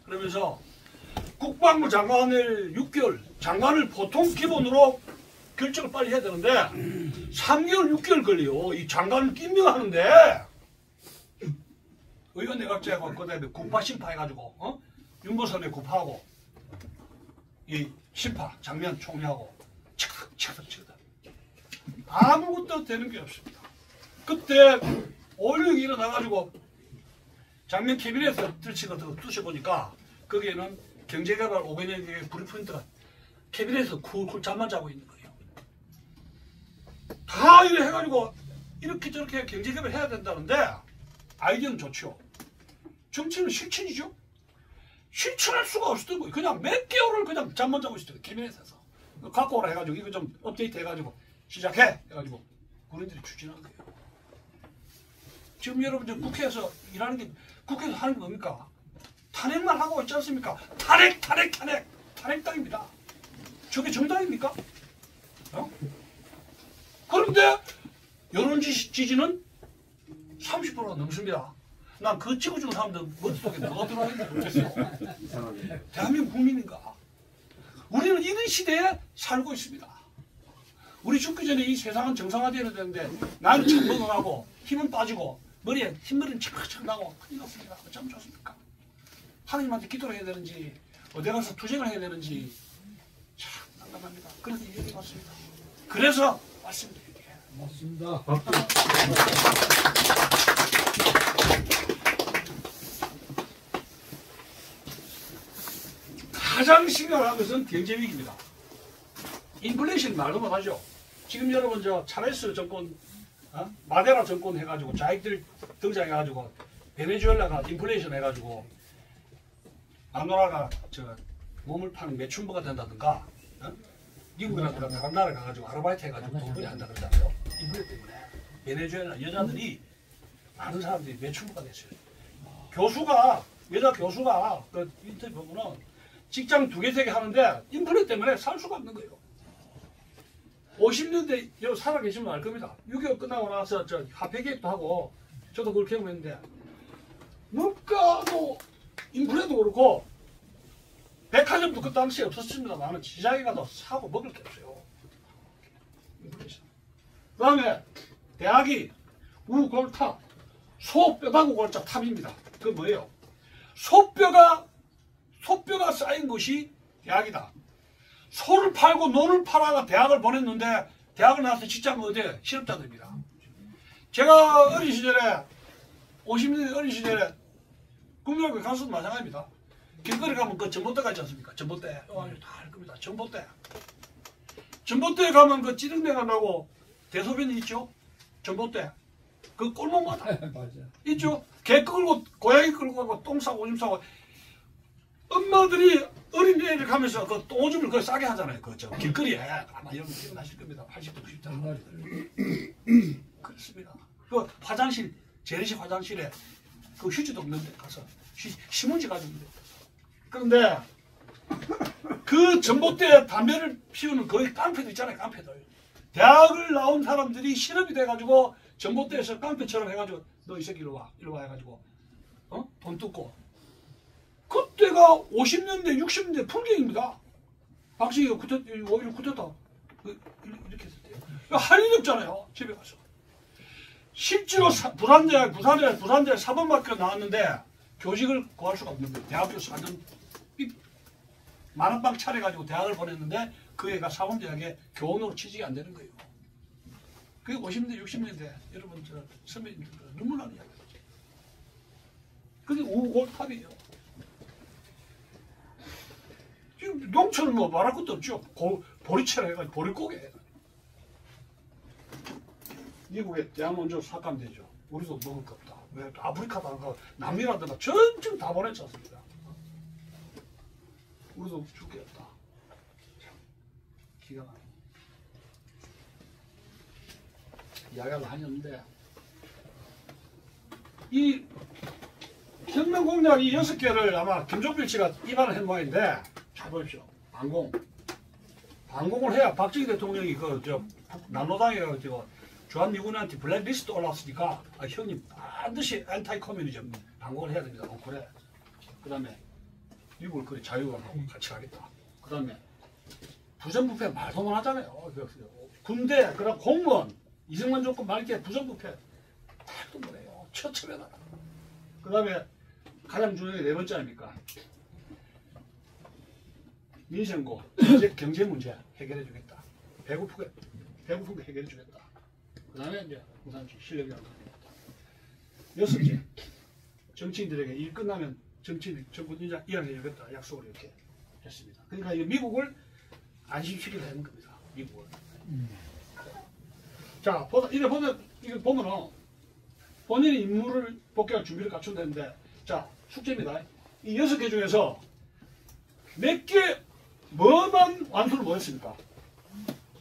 그러면서 국방부 장관을 6개월, 장관을 보통 기본으로 결정을 빨리 해야 되는데 3개월, 6개월 걸려요. 이 장관을 임명하는데 의원 내각제하고 그다음에 구파 심파 해가지고 윤보선에 구파하고 이 심파 장면 총리하고 칙득 아무것도 되는 게 없습니다. 그때 5.16이 일어나가지고 장면 캐비넷에서 들춰보니까 거기에는 경제개발 5개년 계획 브리프인트가 캐비넷에서 쿨쿨 잠만 자고 있는 거예요. 다 이래 해가지고 이렇게 저렇게 경제개발 해야 된다는데 아이디어는 좋죠. 정치는 실천이죠. 실천할 수가 없었던 거예요. 그냥 몇 개월을 그냥 잠만 자고 있었어요. 캐비넷에서. 갖고 오라 해가지고 이거 좀 업데이트 해가지고 시작해 해가지고 군인들이 추진한 거예요. 지금 여러분 저 국회에서 일하는 게 국회에서 하는 게 뭡니까? 탄핵만 하고 있지 않습니까? 탄핵 땅입니다. 저게 정당입니까? 그런데 여론 지지는 30%가 넘습니다. 난 그거 찍어주는 사람들 머릿속에 뭐가 들어가 있는지 모르겠어요. 대한민국 국민인가? 우리는 이런 시대에 살고 있습니다. 우리 죽기 전에 이 세상은 정상화되어야 되는데 나는 참 먹어가고 힘은 빠지고 머리에 흰머리는 착착 나고 큰일 났습니다. 어쩌면 좋습니까? 하나님한테 기도를 해야 되는지 어디 가서 투쟁을 해야 되는지 참 난감합니다. 그래서 이 얘기 왔습니다. 그래서 왔습니다. 맞습니다. 가장 심각한 것은 경제 위기입니다. 인플레이션 말도 못하죠. 지금 여러분 저 차베스 정권, 마데라 정권 해가지고 자익들 등장해가지고 베네수엘라가 인플레이션 해가지고 마누라가 저 몸을 파는 매춘부가 된다든가, 미국이라든가 다른 나라 가가지고 아르바이트 해가지고 돈벌이 한다 그러잖아요. 인플레 때문에 베네수엘라 여자들이 많은 사람들이 매춘부가 됐어요. 여자 교수가 그 인터뷰 보면은 직장 2개, 3개 하는데 인플레 때문에 살 수가 없는 거예요. 50년대 여기 살아 계시면 알 겁니다. 6.25 끝나고 나서 저 화폐 개혁도 하고 저도 그걸 경험했는데 물가도 인플레도 그렇고 백화점도 그 당시에 없었습니다만 시장에 가도 사고 먹을 게 없어요. 인플레이션. 그 다음에 대학이 우골탑, 소뼈다구 골자 탑입니다. 그게 뭐예요? 소뼈가 쌓인 것이 대학이다. 소를 팔고 논을 팔아가 대학을 보냈는데 대학을 나와서 직장은 어디에? 실업자들입니다. 제가 어린 시절에 50년대 어린 시절에 국민학교 가서도 마찬가지입니다. 길거리 가면 그 전봇대가 있지 않습니까? 전봇대. 다 알 겁니다. 전봇대에 가면 그 찌릉내가 나고 대소변이 있죠? 전봇대. 그 꼴목마다 있죠? 개 끌고 고양이 끌고 가고 똥 싸고 오줌 싸고 엄마들이 어린애를 가면서 그 똥오줌을 그 싸게 하잖아요. 그 저 길거리에 아마 여러분 기억나실 겁니다. 80대 90대 그렇습니다. 그 화장실 재래식 화장실에 그 휴지도 없는데 가서 신문지 가지고 있는데 그런데 그 전봇대에 담배를 피우는 거의 깡패들 있잖아요. 깡패들. 대학을 나온 사람들이 실업이 돼가지고 전봇대에서 깡패처럼 해가지고 너 이 새끼 이리 와 해가지고 돈 뜯고 그때가 50년대 60년대 풍경입니다. 박정희가 오히려 쿠데타 이렇게 했을 때요. 할 일이 없잖아요. 집에 가서 실제로 부산대 사범학교 나왔는데 교직을 구할 수가 없는 거예요. 대학교 사전 만원방 차려가지고 대학을 보냈는데 그 애가 사범대학에 교원으로 취직이 안 되는 거예요. 그게 50년대 60년대 여러분 저 선배님들 눈물 나는 이야기죠. 그게 우골탑이에요. 지금 농촌은 뭐 말할 것도 없죠. 보리채라 해가지고 보릿고개. 미국에 대한민국 삭감되죠. 우리도 먹을 거 없다. 왜 아프리카도 안 가고 남미라든가 전층 다 보냈지 않습니까? 우리도 죽겠다. 참 기가 막혀. 이야기를 하셨는데 이 혁명공약 이 6개를 아마 김종필 씨가 입안을 한 모양인데 잘 보십시오. 반공을 해야 박정희 대통령이 난로당에 가지고 주한미군한테 블랙리스트 올라왔으니까 형님 반드시 엔타이 커뮤니즘 반공을 해야 됩니다. 그래. 그 다음에 미국을 그래 자유하고 같이 가겠다. 그 다음에 부정부패 말도 못 하잖아요. 군대, 그다음 공무원, 이승만 정권 말기에 부정부패 말도 못해요. 처참해라. 그 다음에 가장 중요한 게 4번째 아닙니까? 민생고, 경제 문제 해결해 주겠다. 배고프게 해결해 주겠다. 그 다음에 이제 우선 실력이라는 거 하겠다. 6째, 정치인들에게 일 끝나면 정권 이양해 주겠다. 약속을 이렇게 했습니다. 그러니까 이 미국을 안심시키려 하는 겁니다. 미국을. 자, 이거 보면은 본인이 임무를 복귀할 준비를 갖춘다는데, 자, 숙제입니다. 이 6개 중에서 몇 개, 뭐만 완수를 못했습니까?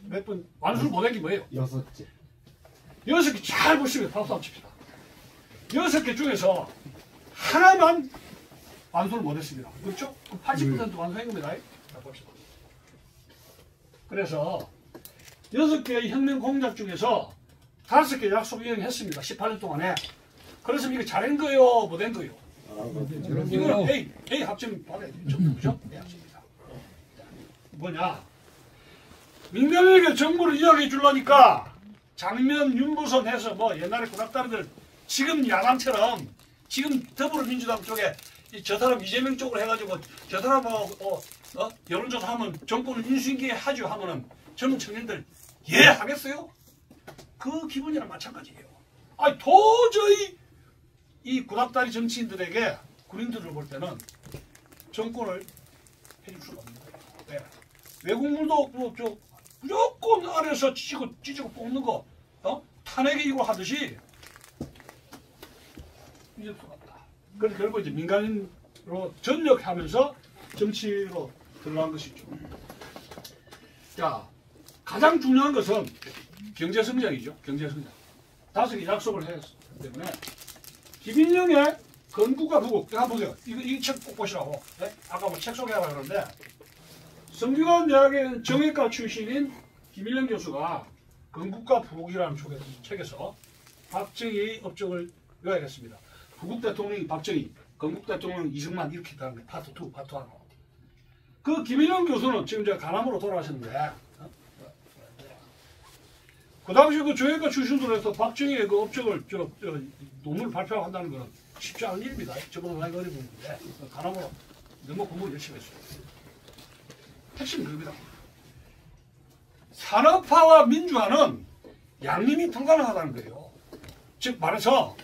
몇 번 완수를 못한 게 뭐예요? 6개. 6개 잘 보시면 박수 한번 칩시다. 6개 중에서 하나만 완수를 못했습니다. 그렇죠? 80% 완수한 겁니다. 자, 봅시다. 그래서 6개의 혁명 공작 중에서 5개 약속 이행했습니다. 18년 동안에. 그래서 이게 잘한 거요, 못한 거요? 이거는 A 합점 받아야 되죠. 그죠? A 합점입니다. 뭐냐? 민간에게 정부를 이야기해 주려니까 장면 윤부선 해서 뭐 옛날에 군악단들 지금 야당처럼 지금 더불어민주당 쪽에 저 사람 이재명 쪽으로 해가지고 저 사람 여론조사 하면 정권을 인수인계 하죠 하면은 젊은 청년들 예 하겠어요? 그 기분이랑 마찬가지예요. 아니 도저히 이 군악다리 정치인들에게 군인들을 볼 때는 정권을 해줄 수가 없는 거예요. 네. 외국물도 무조건 아래서 찢고 뽑는 거 탄핵에 이거 하듯이 잊을 수가 없다. 그래서 결국 이제 민간인으로 전역하면서 정치로 들어간 것이죠. 자, 가장 중요한 것은 경제성장이죠. 경제성장. 5개 약속을 했기 때문에 김일영의 건국과 부국, 한번 보세요. 이 책 꼭 보시라고. 네? 아까 뭐 책 소개하려고 그러는데 성균관 대학의 정외과 출신인 김일영 교수가 건국과 부국이라는 책에서 박정희의 업적을 요약했습니다. 부국 대통령이 박정희, 건국 대통령 이승만 이렇게 했다는 게 파트 2, 파트 1. 그 김일영 교수는 지금 제가 간암으로 돌아가셨는데 그 당시 그 정외과 출신들에서 박정희의 그 업적을 논문을 발표한다는 것은 쉽지 않은 일입니다. 저보다 나이가 어린 분인데 간암으로 너무 공부 열심히 했어요. 핵심은 그겁니다. 산업화와 민주화는 양립이 불가능하다는 거예요. 즉 말해서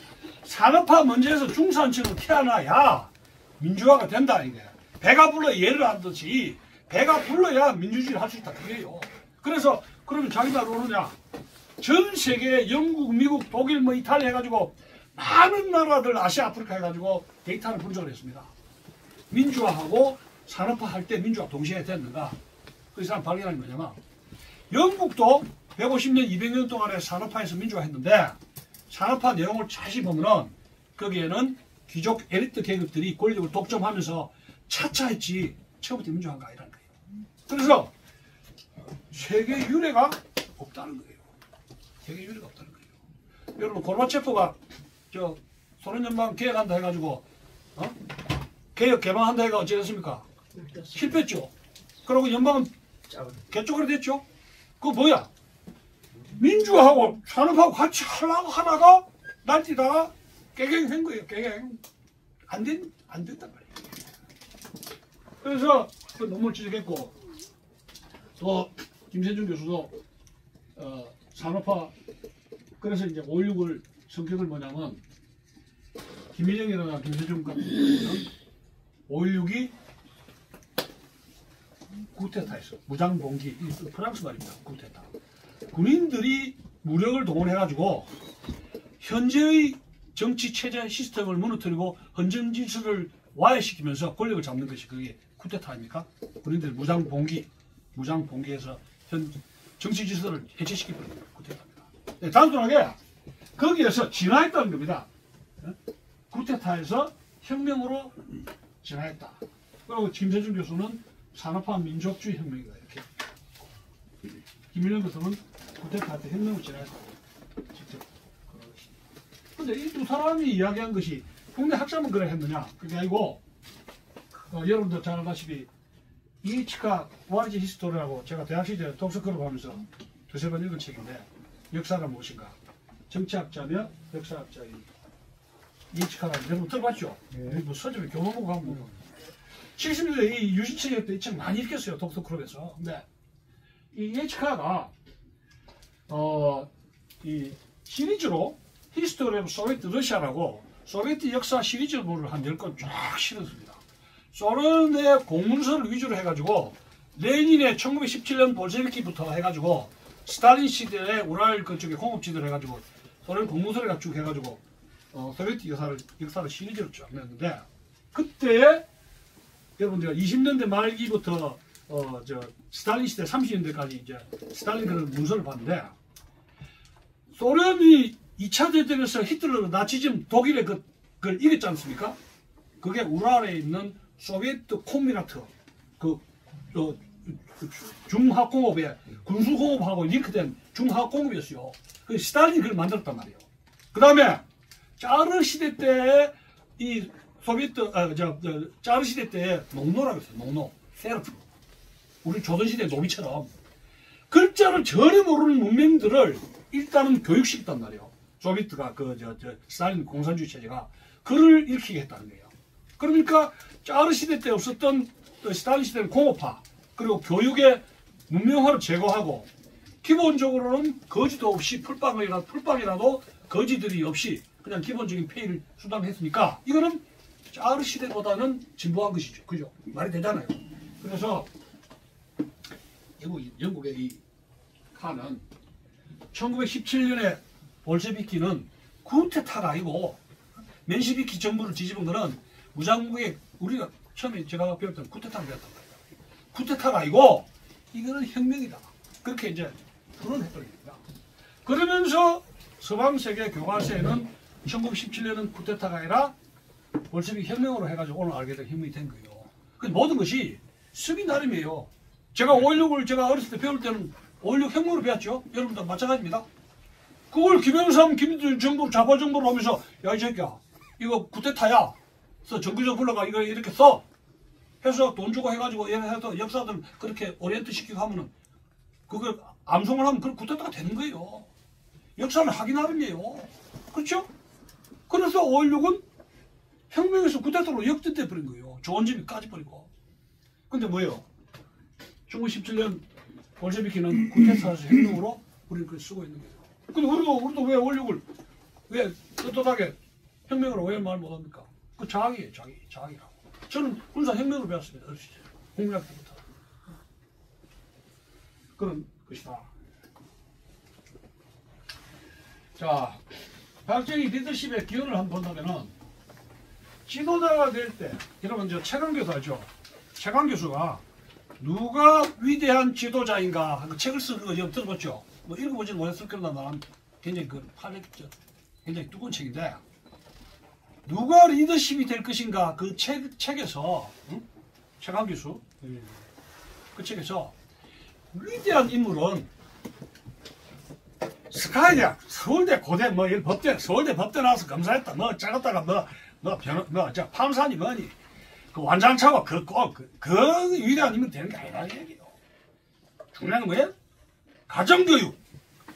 산업화 먼저 해서 중산층을 태어나야 민주화가 된다 이게. 배가 불러 예를 하듯이 배가 불러야 민주주의를 할 수 있다 그게요. 그래서 그러면 자기 나라 오느냐? 전 세계 영국, 미국, 독일, 뭐 이탈리아 해가지고 많은 나라들 아시아, 아프리카 해가지고 데이터를 분석을 했습니다. 민주화하고 산업화 할 때 민주화 동시에 됐는가? 그 사람 발견한 게 뭐냐면 영국도 150년, 200년 동안에 산업화해서 민주화했는데 산업화 내용을 자세히 보면은 거기에는 귀족 엘리트 계급들이 권력을 독점하면서 차차 했지 처음부터 민주화가 아니라는 거예요. 그래서 세계 유례가 없다는 거예요. 세계 유례가 없다는 거예요. 여러분 고르바체프가 소련연방 개혁한다 해가지고 개혁 개방한다 해가 어찌 됐습니까? 실패했죠. 그리고 연방은 개쪽으로 됐죠. 그거 뭐야? 민주하고 산업하고 같이 하려고 하다가 날뛰다가 깨갱한 거예요. 깨갱. 안 된단 말이에요. 그래서 그 논문 지적했고, 또 김세준 교수도 산업화, 그래서 이제 5.16을 성격을 뭐냐면, 김일영이나 김세준 같은 경우는 5.16이 쿠데타였어. 무장봉기. 프랑스 말입니다. 쿠데타. 군인들이 무력을 동원해가지고 현재의 정치 체제 시스템을 무너뜨리고 헌정 질서를 와해시키면서 권력을 잡는 것이 그게 쿠데타 아닙니까? 군인들 무장봉기해서 현 정치 질서를 해체시키버리는 게 쿠데타입니다. 네, 단순하게 거기에서 진화했다는 겁니다. 쿠데타에서 혁명으로 진화했다. 그리고 김세준 교수는 산업화 민족주의 혁명이다. 이렇게. 김일영 교수는 쿠데타한테 혁명을 진화했다고 직접 그러시니다. 근데 이 두 사람이 이야기한 것이 국내 학자만 그래 했느냐? 그게 아니고, 여러분도 잘 알다시피 이치카 와리지 히스토리라고 제가 대학 시절에 독서 클럽하면서 두세 번 읽은 책인데, 역사가 무엇인가? 정치학자며 역사학자인 이치카라는 여러분 들어봤죠? 뭐 서점에 교보문고 가면 70년대 이 유신책에 때 이 책 많이 읽겠어요. 독서 클럽에서. 근데 이 이치카가 이 시리즈로 히스토리 오브 소비에트 러시아라고 소비에트 역사 시리즈를 한 10권 쫙 실었습니다. 소련의 공문서를 위주로 해가지고 레닌의 1917년 볼셰비키부터 해가지고 스탈린 시대에 우랄 그쪽에 공업지대를 해가지고 소련 공문서를 갖추고 해가지고 소비에트 역사를 시리즈로 쫙 냈는데, 그때 여러분들 20년대 말기부터 스탈린 시대 30년대까지 이제 스탈린 그런 문서를 봤는데, 소련이 2차 대전에서 히틀러 나치즘 독일의 그걸 이겼지 않습니까? 그게 우랄에 있는 소비에트 콤비나트 중화공업의 군수공업하고 링크된 중화공업이었어요. 그 스탈린이 그걸 만들었단 말이에요. 그 다음에 짜르 시대 때 이 소비에트 짜르 시대 때 농노라고 했어요. 농노, 세르프. 우리 조선시대 노비처럼 글자를 전혀 모르는 문명들을 일단은 교육시켰단 말이에요. 소비에트가 스탈린 공산주의 체제가 그를 일으키게 했다는 거예요. 그러니까 짜르 시대 때 없었던 스탈린 시대는 공업화, 그리고 교육의 문명화를 제거하고, 기본적으로는 거지도 없이 풀빵이라도 거지들이 없이 그냥 기본적인 페이를 수단했으니까 이거는 짜르 시대보다는 진보한 것이죠. 그죠? 말이 되잖아요. 그래서 영국의 이 칸은 1917년에 볼셰비키는 쿠데타가 아니고, 맨시비키 정부를 뒤집은 거는 무장국의, 우리가 처음에 제가 배웠던 쿠데타를 배웠단 말이에요. 쿠데타가 아니고 이거는 혁명이다. 그렇게 이제 토론해버립니다. 그러면서 서방세계 교과서에는 1917년은 쿠데타가 아니라 볼셰비키 혁명으로 해가지고 오늘 알게 된 혁명이 된 거예요. 그 모든 것이 수비 나름이에요. 제가 5.16을 제가 어렸을 때 배울 때는 5.16 혁명으로 배웠죠. 여러분도 마찬가지입니다. 그걸 김영삼, 김일중 정부, 자발 정부로 하면서, 야, 이 새끼야, 이거 쿠데타야. 그래서 정규적 불러가 이거 이렇게 써. 해서 돈 주고 해가지고 해서 역사들 그렇게 오리엔트 시키고 하면은, 그걸 암송을 하면 그 쿠데타가 되는 거예요. 역사는 하기 나름이에요. 그렇죠? 그래서 5.16은 혁명에서 쿠데타로 역전돼 버린 거예요. 좋은 집이 까지버리고. 근데 뭐예요? 1917년 볼셰비키는 쿠데타에서 혁명으로 우리는 그걸 쓰고 있는 거예요. 근데 우리도 왜 5.16을 왜 떳떳하게 혁명으로 왜 말 못합니까? 그 자학이에요. 자학이라고. 저는 군사혁명을 배웠습니다. 어렸을 때. 공군학 때부터. 그런 것이다. 자, 박정희 리더십의 기원을 한번 본다면은, 지도자가 될 때, 여러분 저 최강 교수 알죠? 최강 교수가 누가 위대한 지도자인가 그 책을 쓰는 거 여러분 들어봤죠? 뭐 읽어보지는 못했을 거나 나는 굉장히 굉장히 두꺼운 책인데, 누가 리더십이 될 것인가 그 책에서 최강 교수 그 책에서 위대한 인물은 스카이대학, 서울대, 고대, 법대, 서울대 법대 나와서 검사했다, 작았다가 판사니 뭐니, 그 완장차고 그 위대한 인물 되는 게 아니라는 얘기예요. 중요한 건 뭐예요? 가정교육,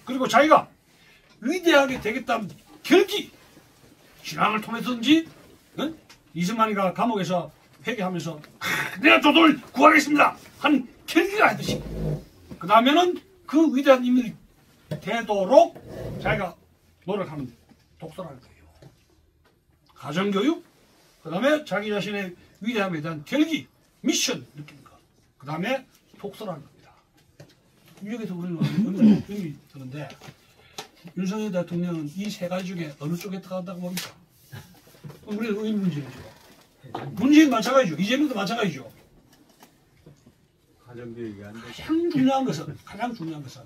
그리고 자기가 위대하게 되겠다는 결기, 신앙을 통해서든지 이승만이가 감옥에서 회개하면서 내가 도도를 구하겠습니다 하는 결기가 하듯이 그 다음에는 그 위대한 인물이 되도록 자기가 노력하는 독서라는 거예요. 가정교육, 그 다음에 자기 자신의 위대함에 대한 결기, 미션 느끼는 것, 그 다음에 독서라는 겁니다. 여기서 우리는 의미 드는데 윤석열 대통령은 이 세 가지 중에 어느 쪽에 들어간다고 봅니까? 우리는 의문제죠. 문재인 마찬가지죠. 이재명도 마찬가지죠. 가정교육이 안 돼. 가장 중요한 것은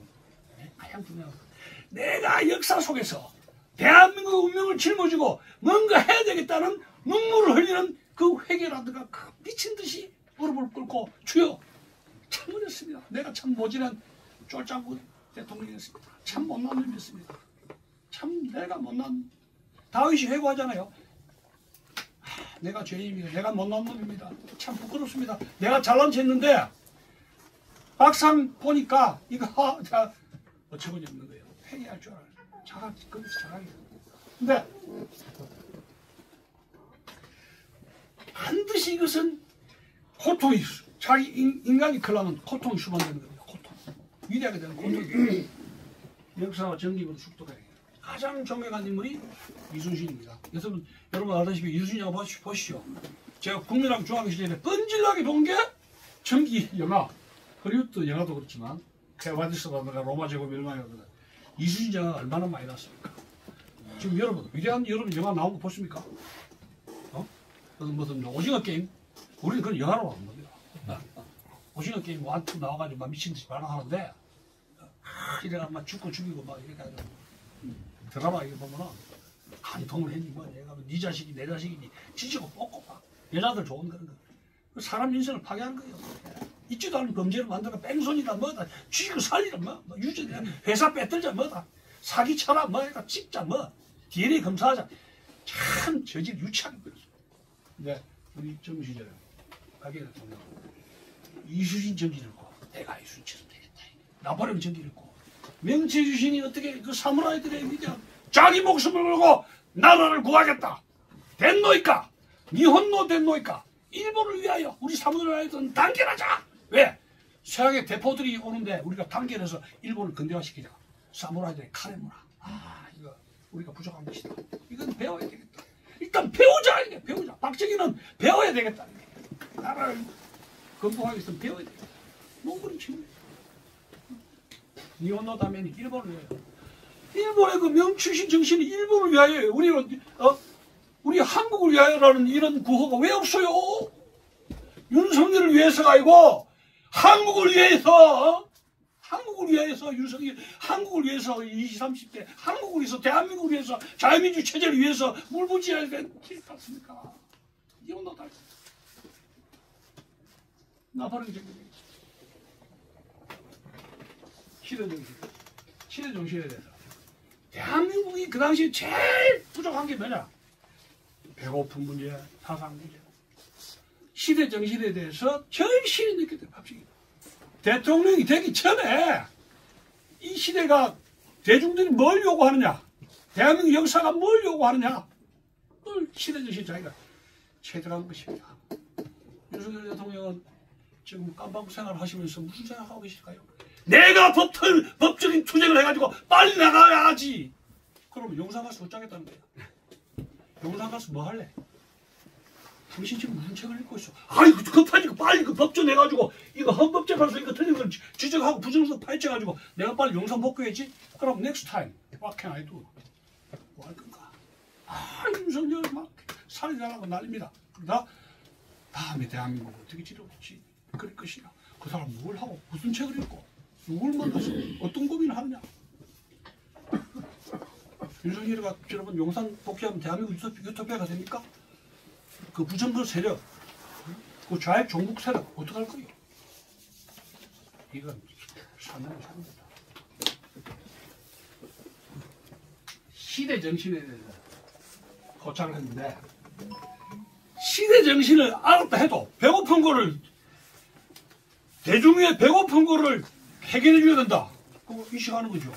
내가 역사 속에서 대한민국 운명을 짊어지고 뭔가 해야 되겠다는 눈물을 흘리는 그 회개라든가 그 미친 듯이 무릎을 꿇고 주여 참 어렸습니다. 내가 참 모질한 쫄짱구 대통령이었습니다. 참 못난 놈이었습니다. 참 내가 못난 다윗이 회고하잖아요. 내가 죄인입니다. 내가 못난 놈입니다. 참 부끄럽습니다. 내가 잘난 체 했는데 막상 보니까 이거 자 어처구니 없는 거예요. 회개할 줄 알아요. 거기서 자각이. 근데 반드시 이것은 고통이 자기 인간이 그러면 고통이 수반되는 겁니다. 고통. 위대하게 되는 고통이. 역사와 정립으로 숙도가 가장 존경한 인물이 이순신입니다. 여러분 알다시피 이순신 영화 보시죠. 제가 국민학교 중학교 시절에 뻔질나게 본 게 전기 영화, 허리우드 영화도 그렇지만 케바디스라든가 로마 제국 멸망이라든가 이순신 영화가 얼마나 많이 났습니까? 지금 여러분 위대한 여러분 영화 나온 거 보십니까? 무슨 오징어 게임? 우리는 그건 영화로 하는 겁니다. 오징어 게임 1, 2 나와가지고 막 미친 듯이 발광하는데 이래가 막 죽고 죽이고 막 이렇게 해가지고 드라마 이거 보면은 간통을 했니 뭐 내가 네 자식이 내 자식이니 지지고 뽑고 막 여자들 좋은 그런 거 사람 인생을 파괴하는 거예요. 있지도 않은 범죄를 만들어 뺑소니다 뭐다 쥐고 살리라 뭐 유죄다 회사 뺏들자 뭐다 사기쳐라 뭐가 찍자 뭐 DNA 검사하자 참 저질 유치하게 그랬어. 근데 우리 정부 시절에 박근혜 대통령 이순신 정기 읽고 내가 이순신 쳐서 되겠다. 나발령 정기 읽고 명체주신이 어떻게 그 사무라이들의 위대한 자기 목숨을 걸고 나라를 구하겠다. 된노이까 니혼노 된노이까 일본을 위하여 우리 사무라이들은 단결하자. 왜? 서양의 대포들이 오는데 우리가 단결해서 일본을 근대화시키자. 사무라이들의 칼의 문화. 이거 우리가 부족한 것이다. 이건 배워야 되겠다. 일단 배우자 이게 배우자. 박정희는 배워야 되겠다. 나라를 건국하기 위해서는 배워야 되겠다. 농구는 친구. 니혼노 다면이 일본을 위하여. 일본의 그 명추신 정신이 일본을 위하여. 우리는 우리 한국을 위하여라는 이런 구호가 왜 없어요? 윤석열을 위해서가 아니고 한국을 위해서 윤석열 한국을 위해서 20, 30대 한국을 위해서 대한민국을 위해서 자유민주 체제를 위해서 울부짖어야 되는 길 같습니까? 이건 너다 나발령 정신 시대 정신에 대해서 대한민국이 그 당시에 제일 부족한 게 뭐냐? 배고픈 문제, 사상 문제. 시대 정신에 대해서 절실히 느꼈대요, 박정희. 대통령이 되기 전에 이 시대가 대중들이 뭘 요구하느냐, 대한민국 역사가 뭘 요구하느냐, 늘 시대 정신 자기가 체득한 것입니다. 윤석열 대통령은 지금 깜방 생활을 하시면서 무슨 생각하고 계실까요? 내가 법적인 투쟁을 해가지고 빨리 나가야지. 그러면 용산 가서 어쩌겠다는 거야. 용산 가서 뭐 할래? 당신 지금 무슨 책을 읽고 있어? 아이고 급하니까 빨리 그 법조 내가지고 이거 헌법재판소 이거 틀린 걸 지적하고 부정서 파헤쳐가지고 내가 빨리 용산 복귀해야지. 그럼 next time what can I do? 뭐 할 건가? 윤석열 막 살이 나가고 난립니다. 그러다 다음에 대한민국 어떻게 지려올지 그럴 것이냐. 그 사람 뭘 하고 무슨 책을 읽고 누굴 만나서 어떤 고민을 하느냐. 윤석열이가 여러분 용산 복귀하면 대한민국 유토피아가 됩니까? 그 부정부 세력, 그 좌익 종북 세력 어떡할 거예요? 이건 사명을 사는 거다. 시대 정신에 대해서 고찰을 했는데 시대 정신을 알았다 해도 배고픈 거를 대중의 배고픈 거를 해결해 줘야 된다. 그거 인식하는 거죠.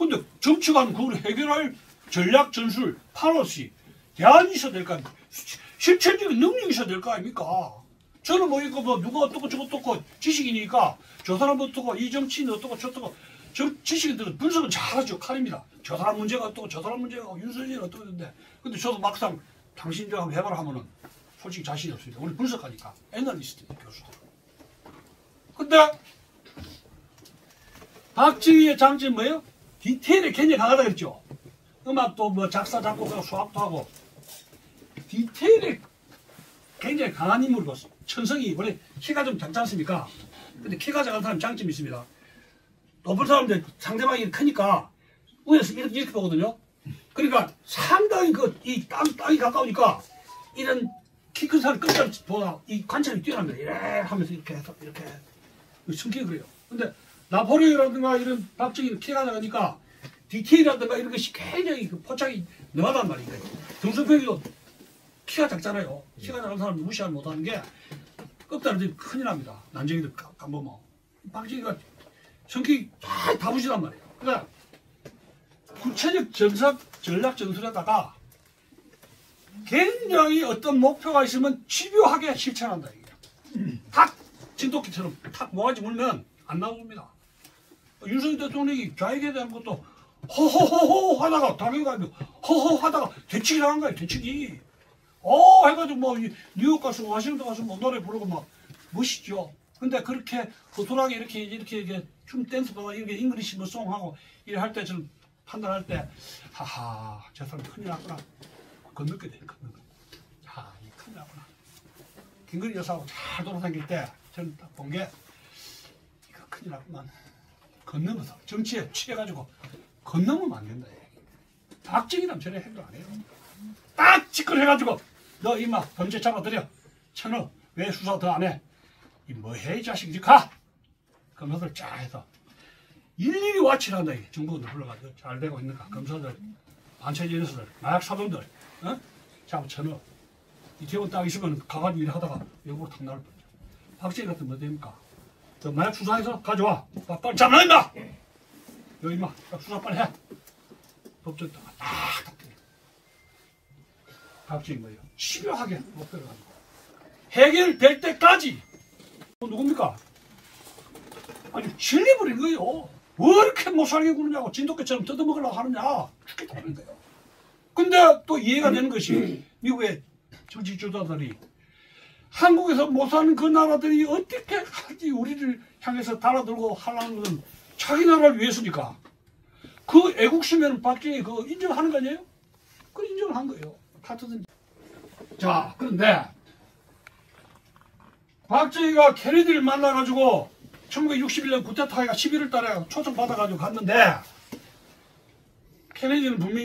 근데 정치관 그걸 해결할 전략 전술 파노시 대안이 있어야 될 거 아닙니까? 실천적인 능력이 있어야 될 거 아닙니까? 저는 뭐 이거 뭐 누가 어떻고 저거 어떻고 지식이니까 저 사람 어떻고 이 정치인 어떻고 저 어떻고 저 지식인들은 분석은 잘하죠. 칼입니다. 저 사람 문제가 어떻고 저 사람 문제가 어떻고 윤석열이 어떻고 했는데 근데 저도 막상 당신들하고 해봐라 하면은 솔직히 자신이 없습니다. 우리 분석하니까 애널리스트 교수들. 근데 박지희의 장점이 뭐예요? 디테일에 굉장히 강하다 그랬죠. 음악도 뭐 작사 작곡하고 수학도 하고 디테일에 굉장히 강한 인물이었어. 천성이 원래 키가 좀 작지 않습니까? 근데 키가 작은 사람 장점이 있습니다. 높은 사람들 상대방이 크니까 위에서 이렇게 보거든요. 그러니까 상당히 이 땅이 가까우니까 이런 키 큰 사람 끝자리보다 이 관찰이 뛰어납니다. 이래 하면서 이렇게 해서 이렇게 성격이 그래요. 근데 나폴레옹이라든가 이런 박정희는 키가 작으니까 디테일이라든가 이런 것이 굉장히 포착이 능하단 말이에요. 등수평이도 키가 작잖아요. 키가 작은 사람 무시하지 못하는 게 껍데기들이 큰일 납니다. 난쟁이들 까보면 박정희가 성격이 다 다부지단 말이에요. 그러니까 구체적 전략 전술에다가 굉장히 어떤 목표가 있으면 집요하게 실천한다 이게. 탁 진돗개처럼 탁 모가지 물면 안 나옵니다. 윤석열 대통령이 좌익에 대한 것도 허허허허 하다가 당연히 허허 하다가 되치기 당한 거예요. 되치기. 해가지고 뭐 뉴욕 가서 워싱턴 가서 뭐 노래 부르고 막 멋있죠. 근데 그렇게 고소하게 이렇게 춤 댄스도 이렇게 잉글리시 뭐 송하고 이래 할 때 저는 판단할 때 하하 저 사람 큰일 났구나 건너게 돼. 건너게. 이 큰일 났구나. 김건희 여사하고 잘 돌아다닐 때 저는 딱 본 게 이거 큰일 났구만. 건너면서 정치에 취해가지고 건너면 안 된다. 박정희라면 저래 행동 안 해요. 딱 직권해가지고 너 이마 범죄 잡아들여. 천호 왜 수사 더 안 해? 이 뭐해 이 자식 이제 가. 검사들 쫙 해서 일일이 와치를 한다. 정보들 불러가지고 잘 되고 있는가. 검사들 반체제 녀석들 마약 사범들 잡아 천호. 이태원 딱 있으면 가가지고 일하다가 역으로 탁 나올 뻔죠. 박정희 같은 뭐 됩니까? 너 마약 수사해서 가져와. 빨리 잡아 임마. 여기 임마 수사 빨리 해. 법정 딱 박정희 뭐예요? 집요하게 목표를 합니다. 해결될 때까지 누굽니까? 아니 질려버린 거예요. 왜 이렇게 못 살게 구느냐고 진돗개처럼 뜯어먹으려고 하느냐 죽겠다는 거예요. 근데 또 이해가 되는 것이 미국의 정치 주자들이 한국에서 못 사는 그 나라들이 어떻게 하지 우리를 향해서 달아들고 하려는 것은 자기 나라를 위해서니까 그 애국심에는 박정희 그거 인정하는 거 아니에요? 그 인정을 한 거예요. 같은. 자 그런데 박정희가 케네디를 만나가지고 1961년 구테타가 11월 달에 초청받아가지고 갔는데 케네디는 분명히